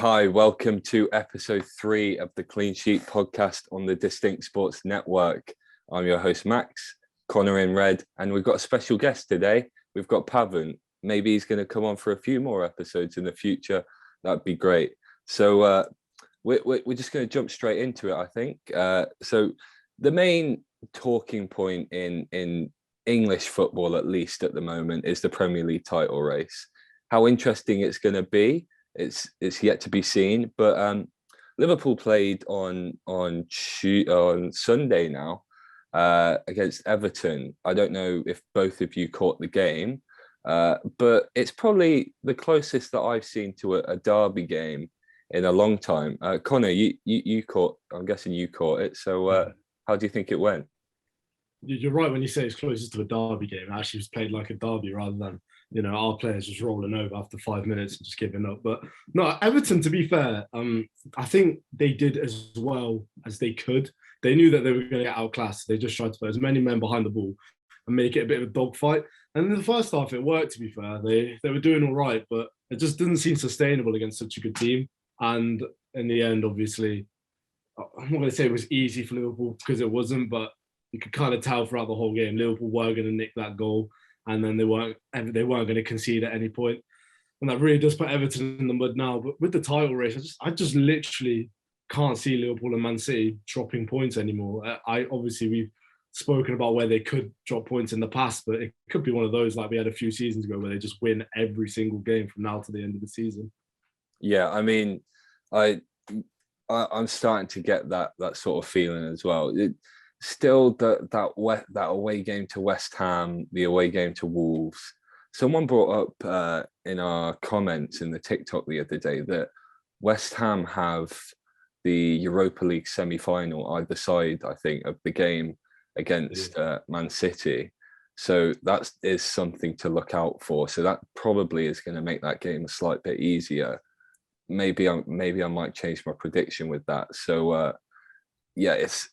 Hi, welcome to episode 3 of the Clean Sheet podcast on the Distinct Sports Network. I'm your host, Max, Connor in red, and we've got a special guest today. We've got Pavan. Maybe he's going to come on for a few more episodes in the future. That'd be great. So we're just going to jump straight into it, I think. So the main talking point in English football, at least at the moment, is the Premier League title race. How interesting it's going to be. It's yet to be seen, but Liverpool played on Sunday now against Everton. I don't know if both of you caught the game, but it's probably the closest that I've seen to a derby game in a long time. Connor, you caught. I'm guessing you caught it. So how do you think it went? You're right when you say it's closest to a derby game. It actually was played like a derby rather than, our players just rolling over after 5 minutes and just giving up. But no, Everton, to be fair, I think they did as well as they could. They knew that they were going to get outclassed. They just tried to put as many men behind the ball and make it a bit of a dogfight. And in the first half, it worked, to be fair. They were doing all right, but it just didn't seem sustainable against such a good team. And in the end, obviously, I'm not going to say it was easy for Liverpool because it wasn't, but you could kind of tell throughout the whole game, Liverpool were going to nick that goal, and then they weren't going to concede at any point. And that really does put Everton in the mud now. But with the title race, I just literally can't see Liverpool and Man City dropping points anymore. We've spoken about where they could drop points in the past, but it could be one of those like we had a few seasons ago where they just win every single game from now to the end of the season. Yeah, I mean, I'm starting to get that sort of feeling as well. Still, that away game to West Ham, the away game to Wolves. Someone brought up in our comments in the TikTok the other day that West Ham have the Europa League semi-final either side, I think, of the game against Man City. So that is something to look out for. So that probably is going to make that game a slight bit easier. Maybe I might change my prediction with that. So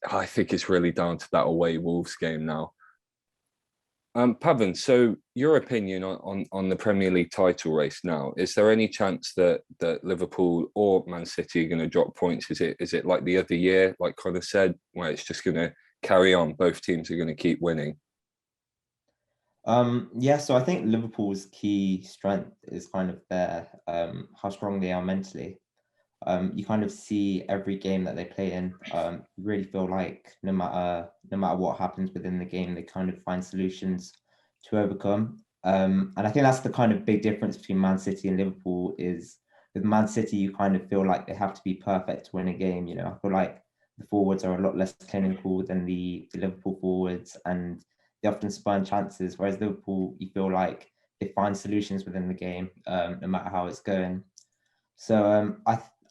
I think it's really down to that away Wolves game now. Pavan, so your opinion on the Premier League title race now, is there any chance that Liverpool or Man City are going to drop points? Is it like the other year, like Connor said, where it's just going to carry on? Both teams are going to keep winning. So I think Liverpool's key strength is kind of how strong they are mentally. You kind of see every game that they play in. You really feel like no matter what happens within the game, they kind of find solutions to overcome. And I think that's the kind of big difference between Man City and Liverpool is with Man City, you kind of feel like they have to be perfect to win a game. I feel like the forwards are a lot less clinical than the Liverpool forwards, and they often spurn chances. Whereas Liverpool, you feel like they find solutions within the game, no matter how it's going. So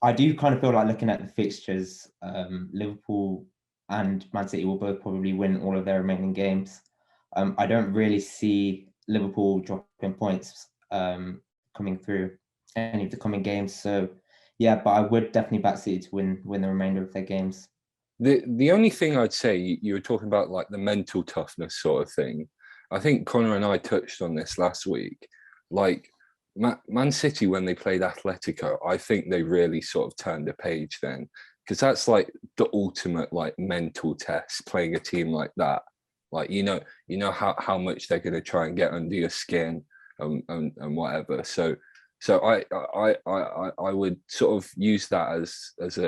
I do kind of feel like looking at the fixtures, Liverpool and Man City will both probably win all of their remaining games. I don't really see Liverpool dropping points coming through any of the coming games. So, but I would definitely back City to win the remainder of their games. The only thing I'd say, you were talking about like the mental toughness sort of thing. I think Connor and I touched on this last week. Like, Man City, when they played Atletico, I think they really sort of turned a page then, because that's like the ultimate like mental test, playing a team like that. Like you know how much they're going to try and get under your skin and whatever. So I would sort of use that as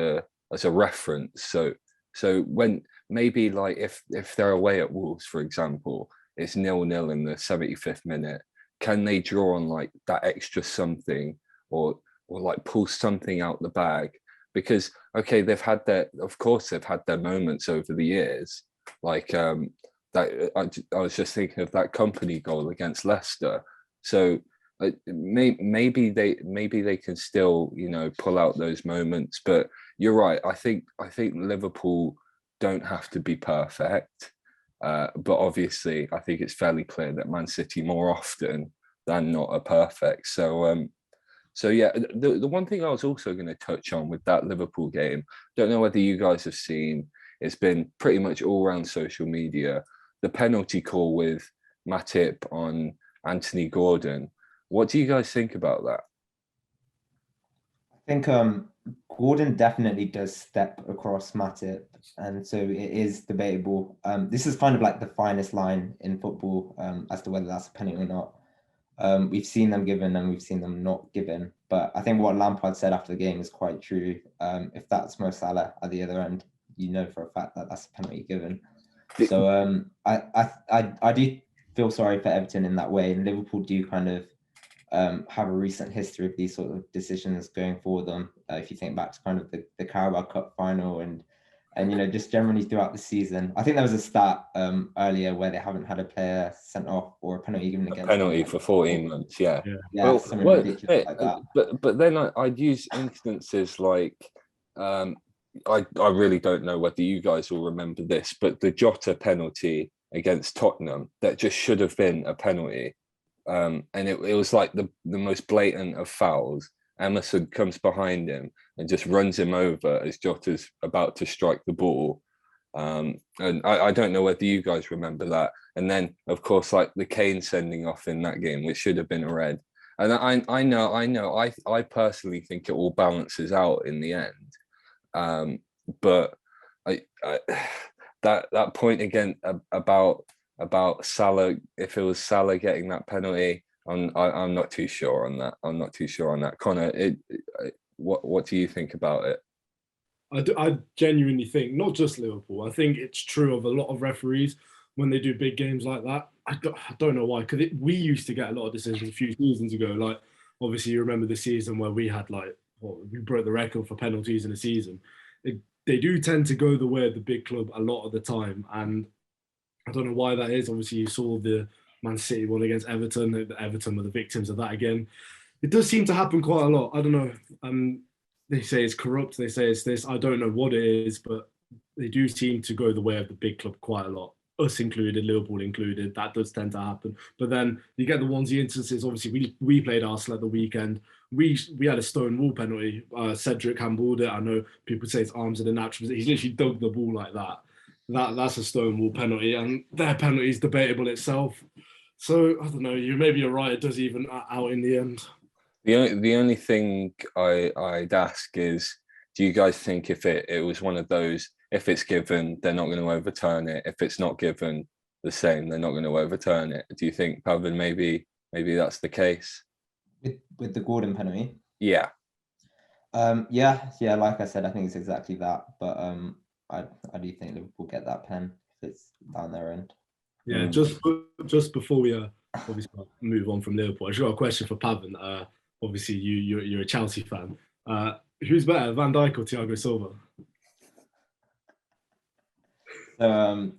a reference. So when maybe like if they're away at Wolves, for example, it's 0-0 in the 75th minute. Can they draw on like that extra something or like pull something out the bag? Because they've had their moments over the years. Like that I was just thinking of that Company goal against Leicester. So maybe they can still pull out those moments. But you're right. I think Liverpool don't have to be perfect. But obviously, I think it's fairly clear that Man City more often than not are perfect. So the one thing I was also going to touch on with that Liverpool game, don't know whether you guys have seen, it's been pretty much all around social media, the penalty call with Matip on Anthony Gordon. What do you guys think about that? think Gordon definitely does step across Matip, and so it is debatable. This is kind of like the finest line in football as to whether that's a penalty or not. We've seen them given and we've seen them not given, but I think what Lampard said after the game is quite true. If that's Mo Salah at the other end, you know for a fact that that's a penalty given. So I do feel sorry for Everton in that way, and Liverpool do kind of have a recent history of these sort of decisions going for them. If you think back to kind of the Carabao Cup final and just generally throughout the season. I think there was a stat earlier where they haven't had a player sent off or a penalty given against them. Penalty for 14 months, yeah. Yeah, something ridiculous like that. But then I'd use instances like I really don't know whether you guys will remember this, but the Jotter penalty against Tottenham that just should have been a penalty. And it was like the most blatant of fouls. Emerson comes behind him and just runs him over as Jota's about to strike the ball. And I don't know whether you guys remember that. And then, of course, like the Kane sending off in that game, which should have been a red. And I know. I personally think it all balances out in the end. But that point again about Salah, if it was Salah getting that penalty, I'm not too sure on that. Connor, what do you think about it? I genuinely think not just Liverpool. I think it's true of a lot of referees when they do big games like that. I don't know why, because we used to get a lot of decisions a few seasons ago. Like obviously you remember the season where we had we broke the record for penalties in a season. They do tend to go the way of the big club a lot of the time, and I don't know why that is. Obviously you saw the Man City one against Everton. Everton were the victims of that again. It does seem to happen quite a lot. I don't know. They say it's corrupt. They say it's this. I don't know what it is, but they do seem to go the way of the big club quite a lot. Us included, Liverpool included. That does tend to happen. But then you get the onesie instances. Obviously, we played Arsenal at the weekend. We had a stone wall penalty. Cedric handballed it. I know people say it's arms are the natural. He's literally dug the ball like that. That's a stone wall penalty, and their penalty is debatable itself. So I don't know. Maybe you're right. It does even out in the end. The only thing I'd ask is, do you guys think if it was one of those, if it's given, they're not going to overturn it? If it's not given, the same, they're not going to overturn it. Do you think, Pavan, maybe that's the case? With the Gordon penalty? Yeah. Yeah. Like I said, I think it's exactly that. But I do think Liverpool get that pen if it's down their end. Yeah, just before we obviously move on from Liverpool, I just got a question for Pavan. Obviously, you're a Chelsea fan. Who's better, Van Dyke or Tiago Silva? I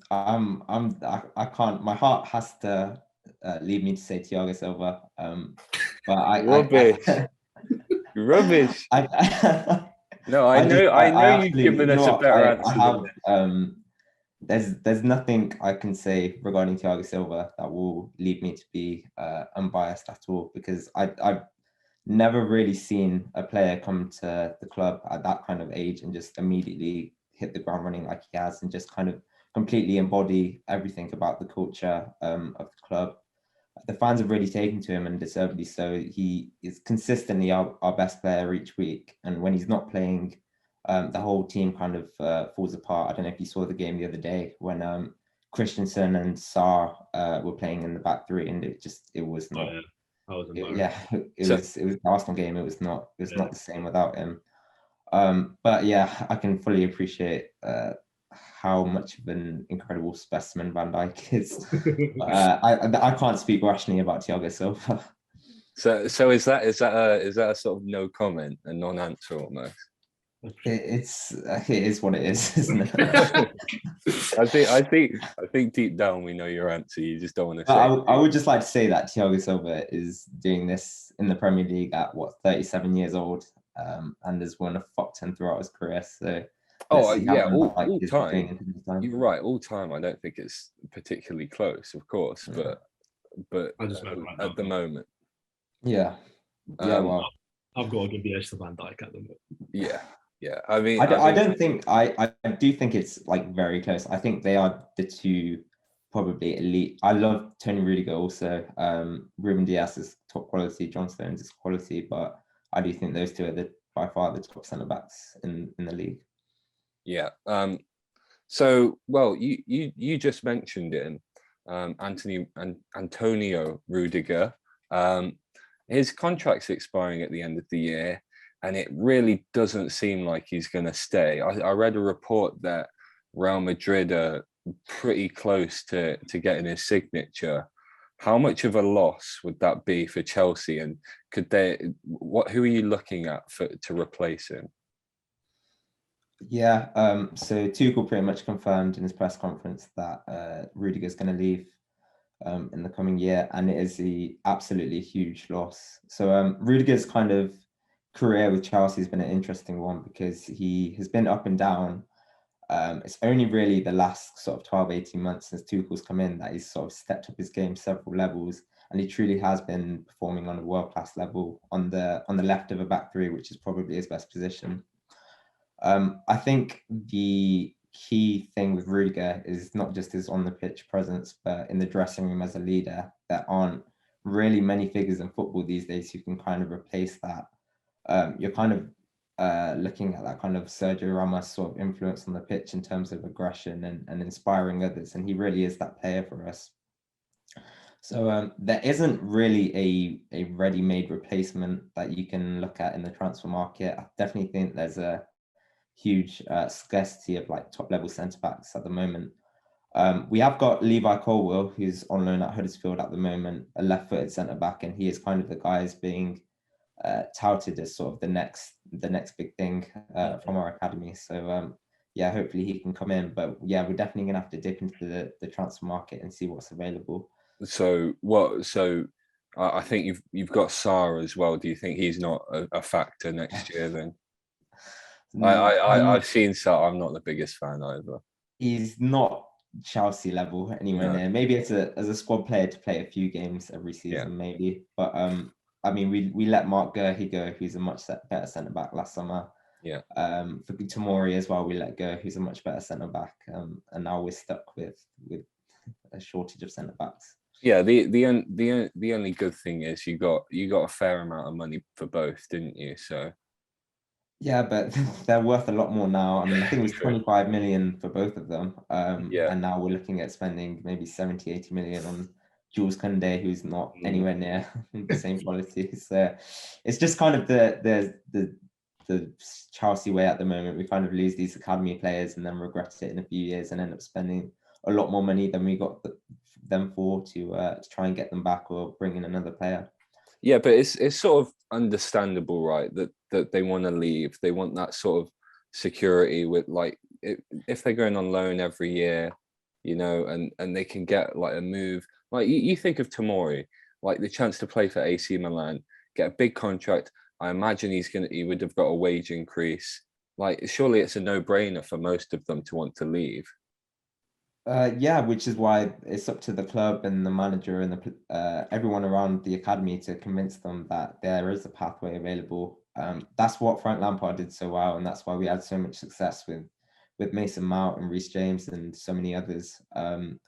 can't. My heart has to lead me to say Tiago Silva. But Rubbish. No, I know you've given us a better answer. There's nothing I can say regarding Tiago Silva that will lead me to be unbiased at all, because I've never really seen a player come to the club at that kind of age and just immediately hit the ground running like he has, and just kind of completely embody everything about the culture of the club. The fans have really taken to him, and deservedly so. He is consistently our best player each week, and when he's not playing, the whole team kind of falls apart. I don't know if you saw the game the other day when Christensen and Sarr were playing in the back three, and it was not. Oh, yeah. It was the Arsenal game. It was not the same without him. But yeah, I can fully appreciate how much of an incredible specimen Van Dijk is. I can't speak rationally about Tiago Silva. So is that a sort of no comment, a non-answer almost? It is what it is, isn't it? I think deep down we know your answer. You just don't want to say. I would just like to say that Tiago Silva is doing this in the Premier League at 37 years old, and has won a fuck ton throughout his career. So all time. You're right, all time. I don't think it's particularly close, of course, but I just at the moment. Yeah. Well, I've got to give the edge to Van Dijk at the moment. Yeah. I mean, I don't think I do think it's like very close. I think they are the two probably elite. I love Tony Rudiger also. Ruben Dias is top quality. John Stones is quality, but I do think those two are the by far the top centre backs in the league. Yeah. So, well, you just mentioned him, Antonio Rudiger. His contract's expiring at the end of the year, and it really doesn't seem like he's going to stay. I read a report that Real Madrid are pretty close to getting his signature. How much of a loss would that be for Chelsea? And could they? Who are you looking at to replace him? Yeah, so Tuchel pretty much confirmed in his press conference that Rudiger's going to leave in the coming year, and it is the absolutely huge loss. So Rudiger's kind of career with Chelsea has been an interesting one because he has been up and down. It's only really the last sort of 12, 18 months since Tuchel's come in that he's sort of stepped up his game several levels, and he truly has been performing on a world-class level on the left of a back three, which is probably his best position. I think the key thing with Rudiger is not just his on-the-pitch presence, but in the dressing room as a leader. There aren't really many figures in football these days who can kind of replace that. You're kind of looking at that kind of Sergio Ramos sort of influence on the pitch in terms of aggression and inspiring others, and he really is that player for us. So there isn't really a ready-made replacement that you can look at in the transfer market. I definitely think there's a huge scarcity of like top level centre backs at the moment. We have got Levi Colwill, who's on loan at Huddersfield at the moment, a left-footed centre back, and he is kind of the guy who's being touted as sort of the next big thing from our academy. So yeah, hopefully he can come in. But yeah, we're definitely gonna have to dip into the transfer market and see what's available. So what? So I think you've got Sarr as well. Do you think he's not a factor next year then? I've seen Sarr. I'm not the biggest fan either. He's not Chelsea level anywhere near. Maybe as a squad player to play a few games every season, maybe. But I mean, we let Mark Gurhey go, who's a much better centre back last summer. Yeah. For Tomori as well, we let go, who's a much better centre back. And now we're stuck with a shortage of centre backs. Yeah, the only good thing is you got a fair amount of money for both, didn't you? So yeah, but they're worth a lot more now. I mean, I think it was 25 million for both of them. And now we're looking at spending maybe 70, 80 million on Jules Koundé, who's not anywhere near the same quality. So it's just kind of the Chelsea way at the moment. We kind of lose these academy players and then regret it in a few years and end up spending a lot more money than we got them for to try and get them back or bring in another player. Yeah, but it's sort of understandable, right? That they want to leave. They want that sort of security with like if they're going on loan every year, you know, and they can get like a move. Like you think of Tomori, like the chance to play for AC Milan, get a big contract. I imagine he would have got a wage increase. Like surely it's a no-brainer for most of them to want to leave. Yeah, which is why it's up to the club and the manager and everyone around the academy to convince them that there is a pathway available. That's what Frank Lampard did so well, and that's why we had so much success with Mason Mount and Reece James and so many others. The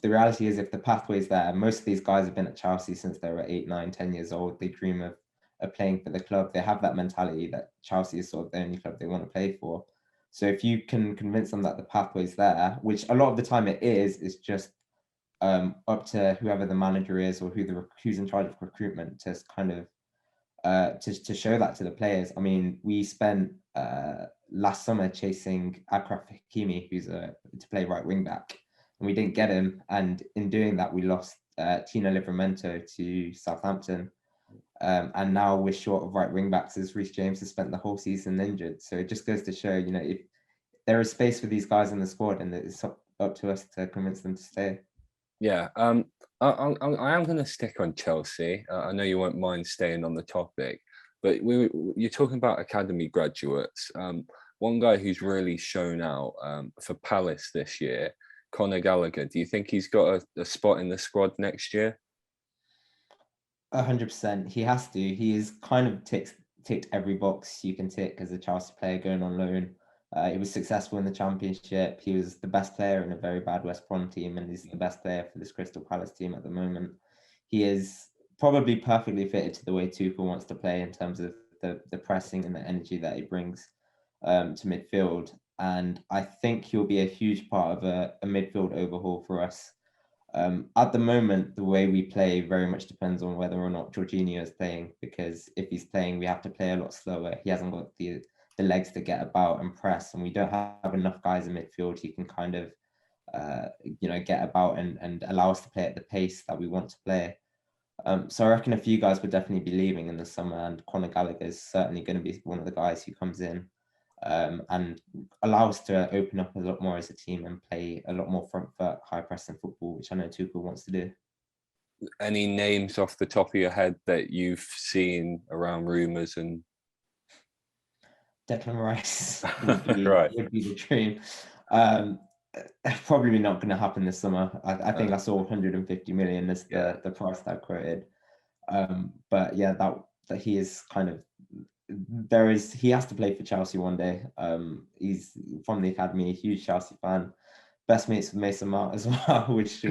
reality is, if the pathway's there, most of these guys have been at Chelsea since they were 8, 9, 10 years old. They dream of playing for the club. They have that mentality that Chelsea is sort of the only club they want to play for. So if you can convince them that the pathway's there, which a lot of the time it is just up to whoever the manager is or who's in charge of recruitment to kind of to show that to the players. I mean, we spent last summer chasing Achraf Hakimi, who's to play right wing back, and we didn't get him. And in doing that, we lost Tino Livramento to Southampton. And now we're short of right wing backs as Reece James has spent the whole season injured. So it just goes to show, you know, if there is space for these guys in the squad, and it's up to us to convince them to stay. Yeah, I am going to stick on Chelsea. I know you won't mind staying on the topic, but you're talking about academy graduates. One guy who's really shown out for Palace this year, Conor Gallagher. Do you think he's got a spot in the squad next year? 100%. He has to. He is kind of ticked every box you can tick as a Chelsea player going on loan. He was successful in the Championship. He was the best player in a very bad West Brom team, and he's the best player for this Crystal Palace team at the moment. He is probably perfectly fitted to the way Tuchel wants to play in terms of the pressing and the energy that he brings to midfield. And I think he'll be a huge part of a midfield overhaul for us. At the moment, the way we play very much depends on whether or not Jorginho is playing, because if he's playing, we have to play a lot slower. He hasn't got the legs to get about and press, and we don't have enough guys in midfield who can kind of get about and allow us to play at the pace that we want to play. So I reckon a few guys would definitely be leaving in the summer, and Conor Gallagher is certainly going to be one of the guys who comes in and allow us to open up a lot more as a team and play a lot more front foot, high pressing football, which I know Tuchel wants to do. Any names off the top of your head that you've seen around rumours? And Declan Rice right. would be the dream. Probably not going to happen this summer. I think I saw 150 million as the price that quoted. But yeah, that he is kind of he has to play for Chelsea one day. He's from the academy, a huge Chelsea fan, best mates with Mason Mount as well, which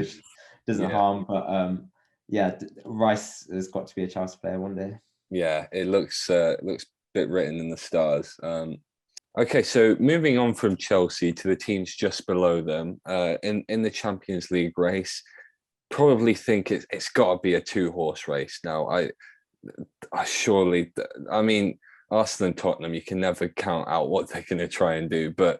doesn't harm. But Rice has got to be a Chelsea player one day. Yeah, it looks a bit written in the stars. Okay, so moving on from Chelsea to the teams just below them, in the Champions League race, probably think it's got to be a 2-horse race now. I mean, Arsenal and Tottenham, you can never count out what they're going to try and do, but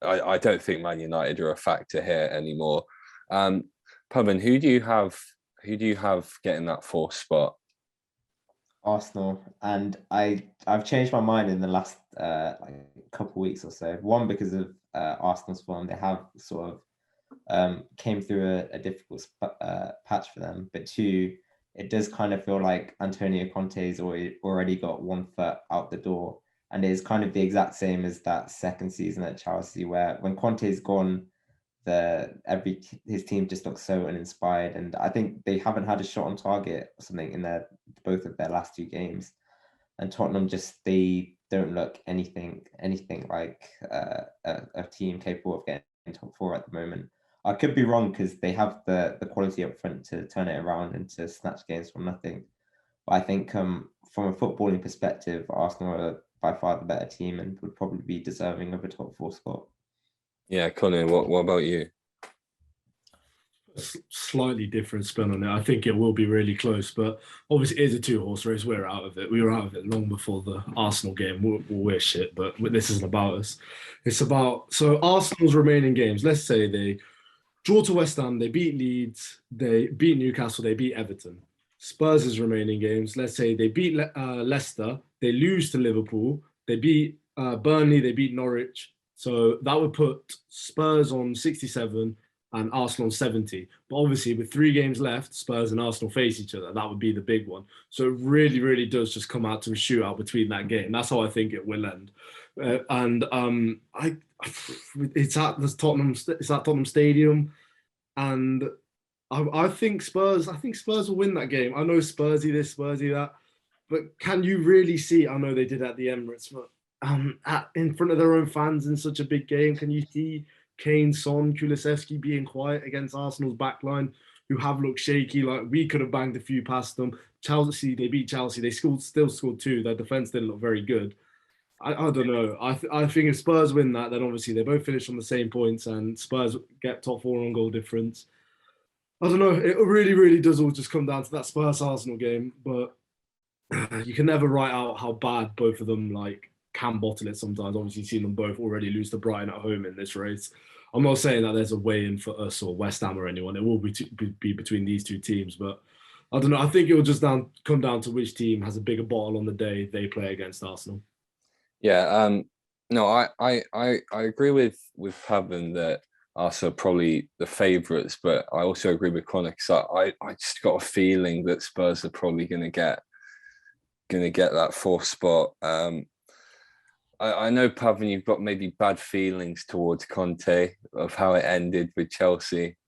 I don't think Man United are a factor here anymore. Pavan, who do you have getting that 4th spot? Arsenal, and I've changed my mind in the last couple of weeks or so. One, because of Arsenal's form, they have sort of came through a difficult patch for them. But 2, it does kind of feel like Antonio Conte's already got one foot out the door, and it is kind of the exact same as that second season at Chelsea, where when Conte's gone, his team just looks so uninspired, and I think they haven't had a shot on target or something in both of their last 2 games. And Tottenham they don't look anything like a team capable of getting top 4 at the moment. I could be wrong, because they have the quality up front to turn it around and to snatch games from nothing. But I think from a footballing perspective, Arsenal are by far the better team and would probably be deserving of a top 4 spot. Yeah, Connor, what about you? Slightly different spin on it. I think it will be really close, but obviously it is a 2-horse race. We're out of it. We were out of it long before the Arsenal game. We're shit, but this isn't about us. It's about Arsenal's remaining games. Let's say they draw to West Ham, they beat Leeds, they beat Newcastle, they beat Everton. Spurs' remaining games. Let's say they beat Leicester, they lose to Liverpool, they beat Burnley, they beat Norwich. So that would put Spurs on 67 and Arsenal on 70. But obviously, with 3 games left, Spurs and Arsenal face each other. That would be the big one. So it really, really does just come out to a shootout between that game. That's how I think it will end. It's at Tottenham Stadium, and I think Spurs will win that game. I know Spursy this, Spursy that, but can you really see? I know they did at the Emirates, but in front of their own fans in such a big game, can you see Kane, Son, Kulusevski being quiet against Arsenal's backline, who have looked shaky? Like, we could have banged a few past them. Chelsea, they beat Chelsea. They still scored 2. Their defense didn't look very good. I don't know. I think if Spurs win that, then obviously they both finish on the same points and Spurs get top 4 on goal difference. I don't know. It really, really does all just come down to that Spurs-Arsenal game. But you can never write out how bad both of them can bottle it sometimes. Obviously, you've seen them both already lose to Brighton at home in this race. I'm not saying that there's a way in for us or West Ham or anyone. It will be between these 2 teams. But I don't know. I think it will just come down to which team has a bigger bottle on the day they play against Arsenal. Yeah, no, I agree with Pavan that Arsenal are probably the favourites, but I also agree with Connor, because I just got a feeling that Spurs are probably going to get that 4th spot. I know, Pavan, you've got maybe bad feelings towards Conte of how it ended with Chelsea,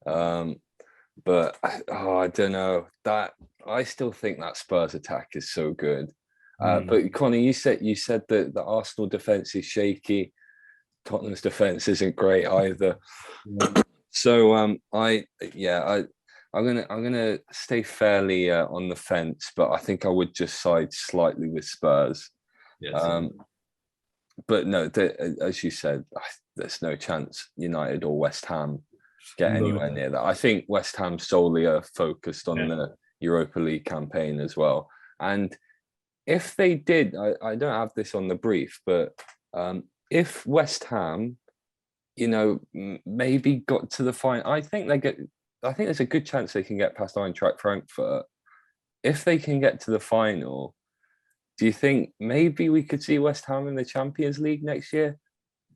but I don't know, that I still think that Spurs attack is so good. But Connor, you said that the Arsenal defense is shaky. Tottenham's defense isn't great either. So I I'm gonna stay fairly on the fence, but I think I would just side slightly with Spurs. Yes. But no, as you said, there's no chance United or West Ham get anywhere near that. I think West Ham solely are focused on the Europa League campaign as well. And if they did, I don't have this on the brief, but if West Ham, maybe got to the final, I think there's a good chance they can get past Eintracht Frankfurt. If they can get to the final, do you think maybe we could see West Ham in the Champions League next year?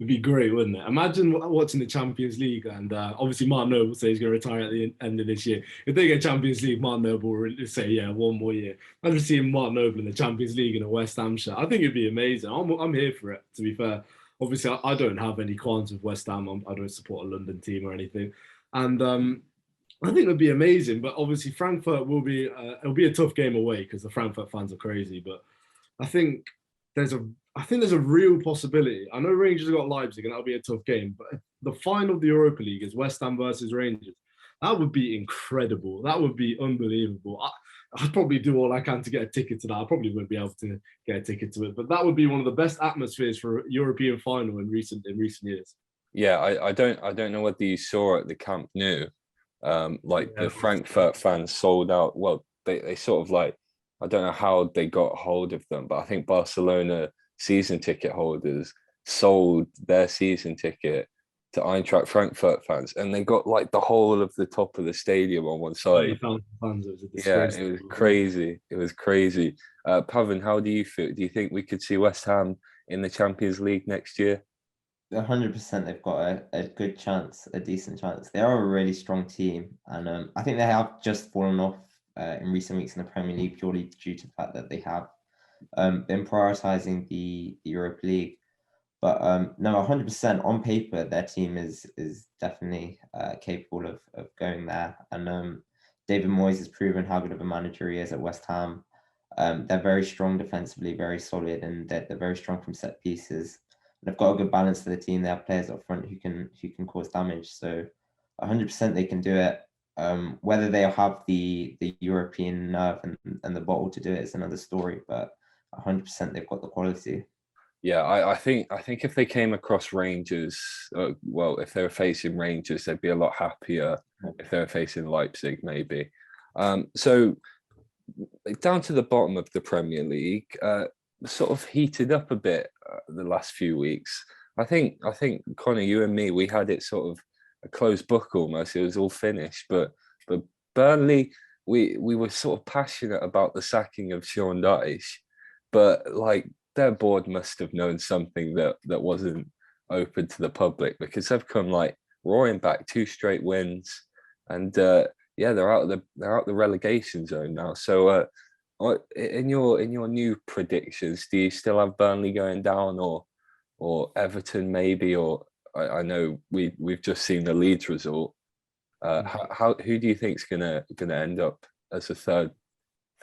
It'd be great, wouldn't it? Imagine watching the Champions League, and obviously Mark Noble says he's going to retire at the end of this year. If they get Champions League, Mark Noble will say, yeah, one more year. Imagine seeing Mark Noble in the Champions League in a West Ham shirt. I think it'd be amazing. I'm here for it, to be fair. Obviously, I don't have any qualms with West Ham. I don't support a London team or anything. And I think it'd be amazing. But obviously, Frankfurt it'll be a tough game away because the Frankfurt fans are crazy. But I think there's a real possibility. I know Rangers have got Leipzig and that'll be a tough game, but the final of the Europa League is West Ham versus Rangers. That would be incredible. That would be unbelievable. I'd probably do all I can to get a ticket to that. I probably wouldn't be able to get a ticket to it, but that would be one of the best atmospheres for a European final in recent years. Yeah, I don't know whether you saw at the Camp Nou, the Frankfurt fans sold out. Well, they sort of I don't know how they got hold of them, but I think Barcelona season ticket holders sold their season ticket to Eintracht Frankfurt fans, and they got the whole of the top of the stadium on one side. It was it was crazy. It was crazy. Pavan, how do you feel? Do you think we could see West Ham in the Champions League next year? 100%. They've got a good chance, a decent chance. They are a really strong team, and I think they have just fallen off in recent weeks in the Premier League purely due to the fact that they have been prioritising the Europa League. But no, 100% on paper, their team is definitely capable of going there. And David Moyes has proven how good of a manager he is at West Ham. They're very strong defensively, very solid, and they're very strong from set pieces. And they've got a good balance to the team. They have players up front who can cause damage. So 100% they can do it. Whether they'll have the European nerve and the bottle to do it is another story, but 100% they've got the quality. Yeah, I think if they came across Rangers, if they were facing Rangers, they'd be a lot happier. If they were facing Leipzig, maybe. So down to the bottom of the Premier League, sort of heated up a bit the last few weeks. I think Connor, you and me, we had it sort of a closed book almost. It was all finished, but Burnley, we were sort of passionate about the sacking of Sean Dyche, but their board must have known something that wasn't open to the public, because they've come roaring back 2 straight wins, and they're out of the relegation zone now. So in your new predictions, do you still have Burnley going down, or Everton maybe, or I know we've just seen the Leeds result. Who do you think's gonna end up as a third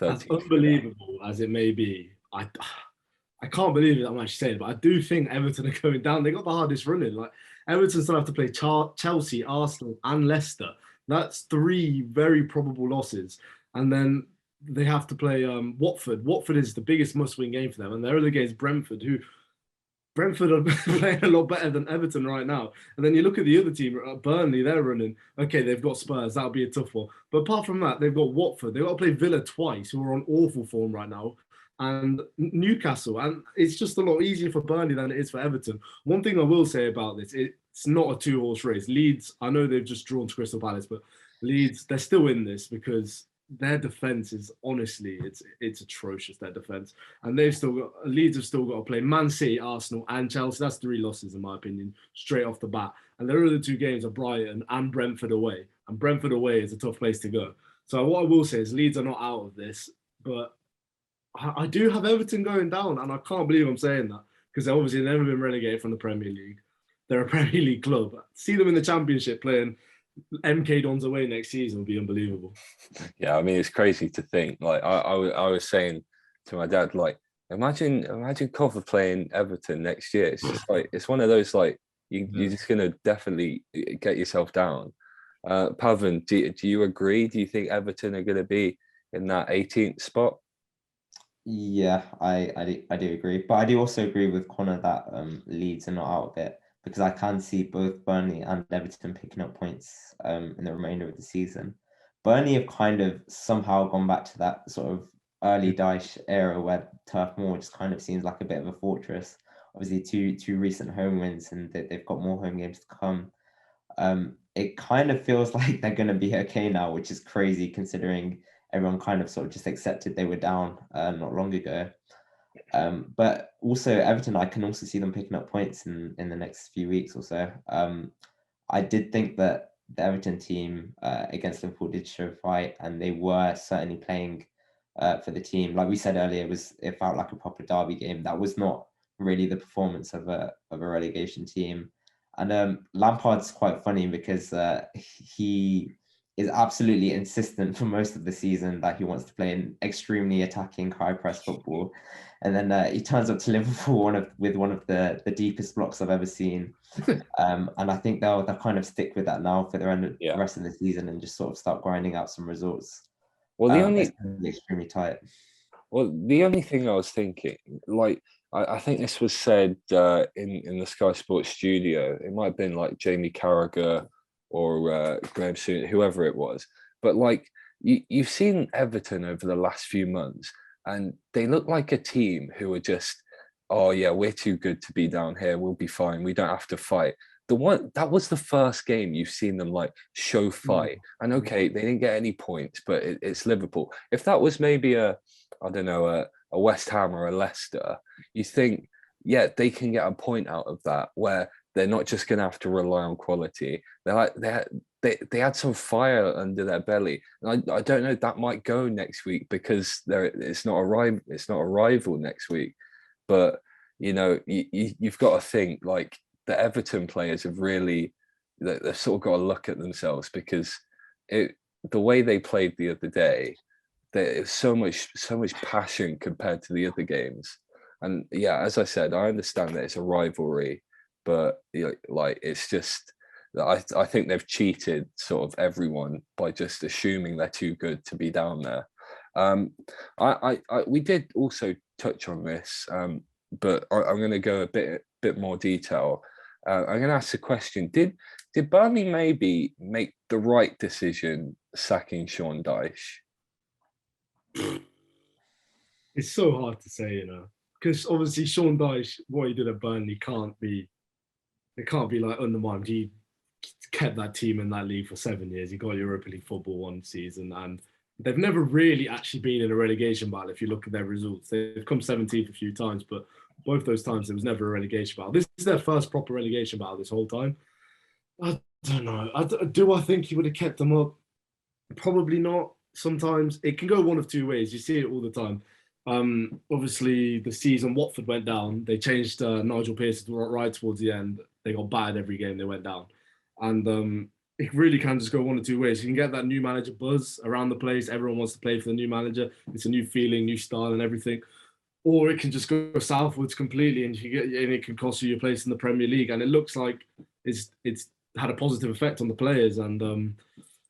as team? Unbelievable as it may be, I can't believe it. I'm actually saying, but I do think Everton are going down. They got the hardest running. Everton still have to play Chelsea, Arsenal, and Leicester. That's 3 very probable losses, and then they have to play Watford. Watford is the biggest must-win game for them, and they're against Brentford, who Brentford are playing a lot better than Everton right now. And then you look at the other team, Burnley, they're running. Okay, they've got Spurs. That'll be a tough one. But apart from that, they've got Watford. They've got to play Villa twice, who are on awful form right now, and Newcastle. And it's just a lot easier for Burnley than it is for Everton. One thing I will say about this, it's not a 2-horse race. Leeds, I know they've just drawn to Crystal Palace, but Leeds, they're still in this because their defense is honestly, it's atrocious, their defense. And Leeds have still got to play Man City, Arsenal, and Chelsea. That's 3 losses, in my opinion, straight off the bat. And their other 2 games are Brighton and Brentford away. And Brentford away is a tough place to go. So what I will say is Leeds are not out of this, but I do have Everton going down, and I can't believe I'm saying that, because they've obviously never been relegated from the Premier League. They're a Premier League club. See them in the Championship playing MK Dons away next season would be unbelievable. Yeah, I mean, it's crazy to think. I was saying to my dad, imagine Cova playing Everton next year. It's just it's one of those you're just gonna definitely get yourself down. Pavan, do you agree? Do you think Everton are going to be in that 18th spot? Yeah, I do agree, but I do also agree with Connor that Leeds are not out of it, because I can see both Burnley and Everton picking up points in the remainder of the season. Burnley have kind of somehow gone back to that sort of early Dyche era where Turf Moor just kind of seems like a bit of a fortress. Obviously, two recent home wins, and they've got more home games to come. It kind of feels like they're going to be okay now, which is crazy considering everyone kind of sort of just accepted they were down not long ago. But also Everton, I can also see them picking up points in the next few weeks or so. I did think that the Everton team against Liverpool did show fight, and they were certainly playing for the team. Like we said earlier, it felt like a proper derby game. That was not really the performance of a relegation team. And Lampard's quite funny because he is absolutely insistent for most of the season that he wants to play an extremely attacking, high press football, and then he turns up to Liverpool with one of the deepest blocks I've ever seen. And I think they'll kind of stick with that now for the rest of the season and just sort of start grinding out some results. Well, it's extremely tight. Well, the only thing I was thinking, like, I think this was said in the Sky Sports studio. It might have been like Jamie Carragher or Graham Soon, whoever it was. But like, you've seen Everton over the last few months, and they look like a team who are just, oh yeah, we're too good to be down here. We'll be fine. We don't have to fight. That was the first game you've seen them like show fight. And okay, they didn't get any points, but it's Liverpool. If that was maybe I don't know, a West Ham or a Leicester, you think, yeah, they can get a point out of that where they're not just going to have to rely on quality. They had some fire under their belly. And I don't know, that might go next week because it's not a rival next week. But you know, you've got to think like the Everton players have really, they've sort of got to look at themselves because the way they played the other day, there's so much passion compared to the other games. And yeah, as I said, I understand that it's a rivalry, but like it's just, I think they've cheated sort of everyone by just assuming they're too good to be down there. We did also touch on this, but I'm going to go a bit more detail. I'm going to ask the question: Did Burnley maybe make the right decision sacking Sean Dyche? It's so hard to say, because obviously Sean Dyche, what he did at Burnley can't be like undermined. He kept that team in that league for 7 years. He got Europa League football one season, and they've never really actually been in a relegation battle. If you look at their results, they've come 17th a few times, but both those times there was never a relegation battle. This is their first proper relegation battle this whole time. I don't know. Do I think he would have kept them up? Probably not. Sometimes it can go one of two ways. You see it all the time. Obviously, the season Watford went down. They changed Nigel Pearson right towards the end. They got battered every game they went down, and it really can just go one of two ways. You can get that new manager buzz around the place. Everyone wants to play for the new manager. It's a new feeling, new style, and everything. Or it can just go southwards completely, and it can cost you your place in the Premier League. And it looks like it's had a positive effect on the players. And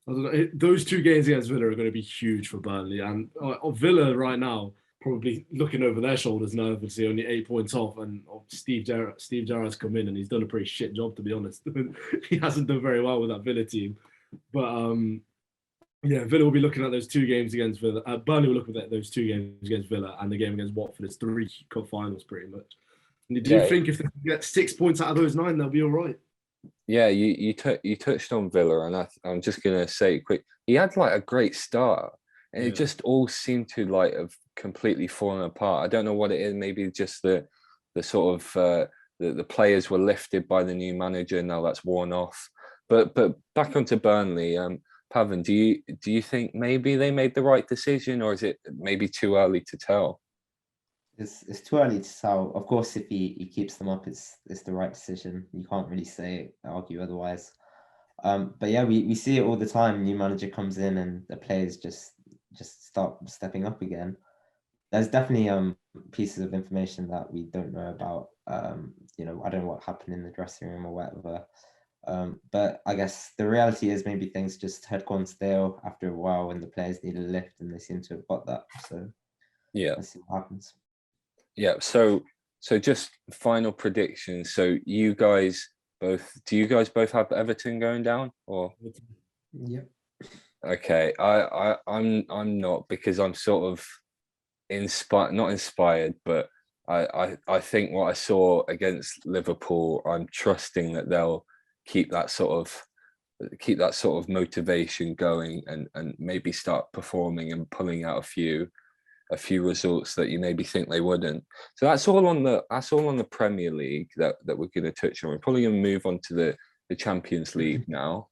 I don't know, those two games against Villa are going to be huge for Burnley. And Villa right now probably looking over their shoulders nervously, only 8 points off. And Steve Gerrard's come in and he's done a pretty shit job, to be honest. He hasn't done very well with that Villa team. But yeah, Villa will be looking at those two games against Villa. Burnley will look at those two games against Villa and the game against Watford. It's 3 cup finals, pretty much. And do you think if they can get 6 points out of those 9, they'll be all right? Yeah, you touched on Villa, and I'm just gonna say quick. He had like a great start, and it just all seemed to like have completely fallen apart. I don't know what it is. Maybe just the sort of the players were lifted by the new manager. Now that's worn off. But back onto Burnley. Pavan, do you think maybe they made the right decision, or is it maybe too early to tell? It's too early to tell. Of course, if he keeps them up, it's the right decision. You can't really argue otherwise. But yeah, we see it all the time. New manager comes in and the players just start stepping up again. There's definitely pieces of information that we don't know about. I don't know what happened in the dressing room or whatever. But I guess the reality is maybe things just had gone stale after a while and the players needed a lift, and they seem to have got that. So Yeah. let's see what happens. Yeah. So just final predictions. So do you guys both have Everton going down, or? Yeah. Okay. I'm not, because I'm sort of not inspired, but I think what I saw against Liverpool, I'm trusting that they'll keep that sort of motivation going, and maybe start performing and pulling out a few results that you maybe think they wouldn't. So that's all on the Premier League that we're going to touch on. We're probably going to move on to the Champions League now.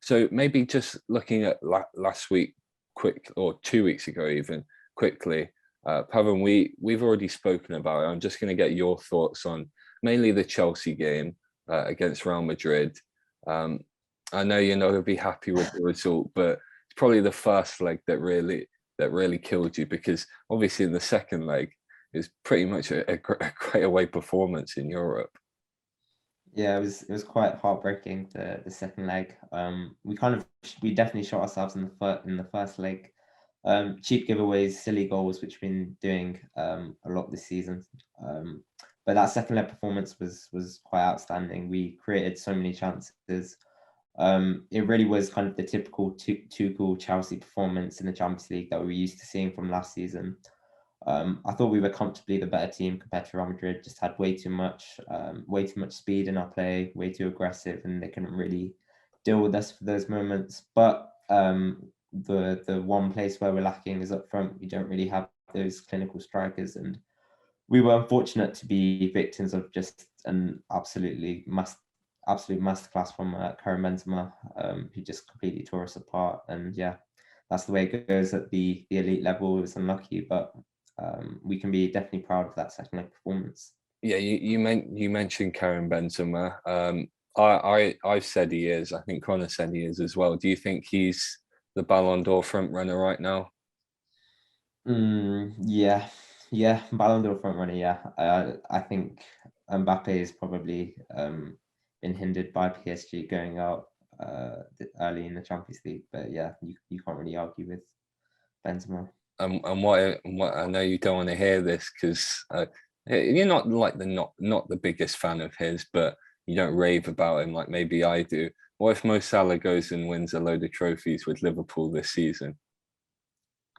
So maybe just looking at last week, or 2 weeks ago even, quickly. Pavan, we've already spoken about it. I'm just going to get your thoughts on mainly the Chelsea game against Real Madrid. I know you're not going to be happy with the result, but it's probably the first leg that really killed you, because obviously in the second leg is pretty much a great away performance in Europe. Yeah, it was quite heartbreaking, the second leg. We definitely shot ourselves in the first leg. Cheap giveaways, silly goals, which we've been doing a lot this season. But that second leg performance was quite outstanding. We created so many chances. It really was kind of the typical Tuchel Chelsea performance in the Champions League that we were used to seeing from last season. I thought we were comfortably the better team compared to Real Madrid. Just had way too much speed in our play, way too aggressive, and they couldn't really deal with us for those moments. But the one place where we're lacking is up front. We don't really have those clinical strikers, and we were unfortunate to be victims of just an absolute masterclass from Karim Benzema, who just completely tore us apart. And yeah, that's the way it goes at the elite level. It was unlucky, but we can be definitely proud of that second leg performance. Yeah, you mentioned Karim Benzema. I've said he is. I think Connor said he is as well. Do you think he's the Ballon d'Or front runner right now? Yeah, Ballon d'Or front runner. Yeah, I think Mbappe is probably been hindered by PSG going out early in the Champions League, but yeah, you can't really argue with Benzema. And what I know you don't want to hear this, because you're not like not the biggest fan of his, but you don't rave about him like maybe I do. What if Mo Salah goes and wins a load of trophies with Liverpool this season?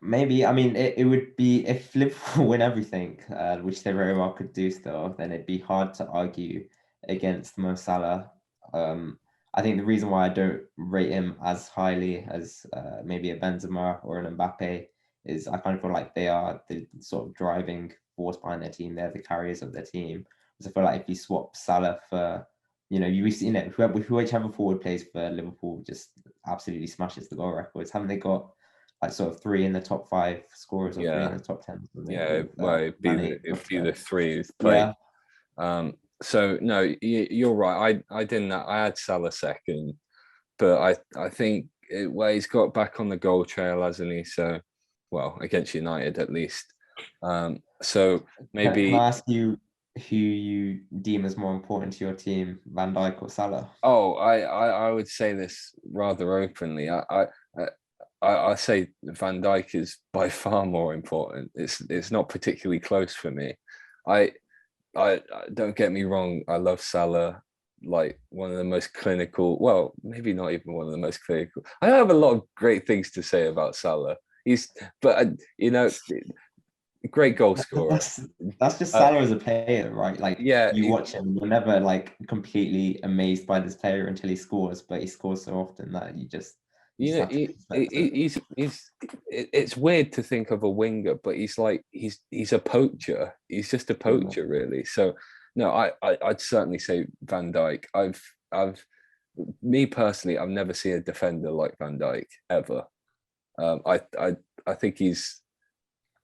Maybe. I mean, it would be, if Liverpool win everything, which they very well could do still, then it'd be hard to argue against Mo Salah. I think the reason why I don't rate him as highly as maybe a Benzema or an Mbappe is I kind of feel like they are the sort of driving force behind their team. They're the carriers of their team. So I feel like if you swap Salah for, you've seen it, whichever forward plays for Liverpool just absolutely smashes the goal records. Haven't they got like sort of 3 in the top 5 scorers, or 3 in the top 10? Yeah, well, it'd be the 3 play. Yeah. So no, you're right. I didn't. I had Salah second, but I think he's got back on the goal trail, hasn't he? So, well, against United at least. So maybe. Can I ask you who you deem as more important to your team, Van Dijk or Salah? Oh, I would say this rather openly. I say Van Dijk is by far more important. It's not particularly close for me. I don't get me wrong. I love Salah, like one of the most clinical. Well, maybe not even one of the most clinical. I have a lot of great things to say about Salah. Great goal scorer. That's just Salah as a player, right? Like, yeah, you watch him, you're never like completely amazed by this player until he scores, but he scores so often that you just. It's weird to think of a winger, but he's a poacher. He's just a poacher, really. So no, I'd certainly say Van Dijk. Me personally, I've never seen a defender like Van Dijk ever. I think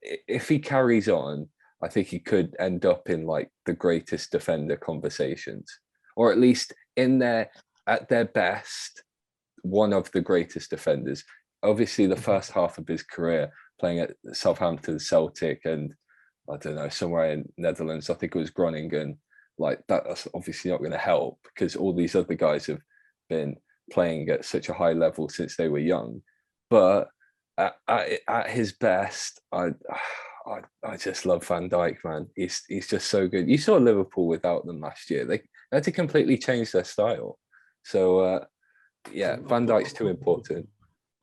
if he carries on, I think he could end up in like the greatest defender conversations, or at least at their best, one of the greatest defenders. Obviously, the first half of his career playing at Southampton, Celtic, and I don't know, somewhere in Netherlands, I think it was Groningen. like that's obviously not going to help because all these other guys have been playing at such a high level since they were young. But at his best, I just love Van Dijk, man. He's just so good. You saw Liverpool without them last year. They had to completely change their style. So yeah, Van Dijk's too important.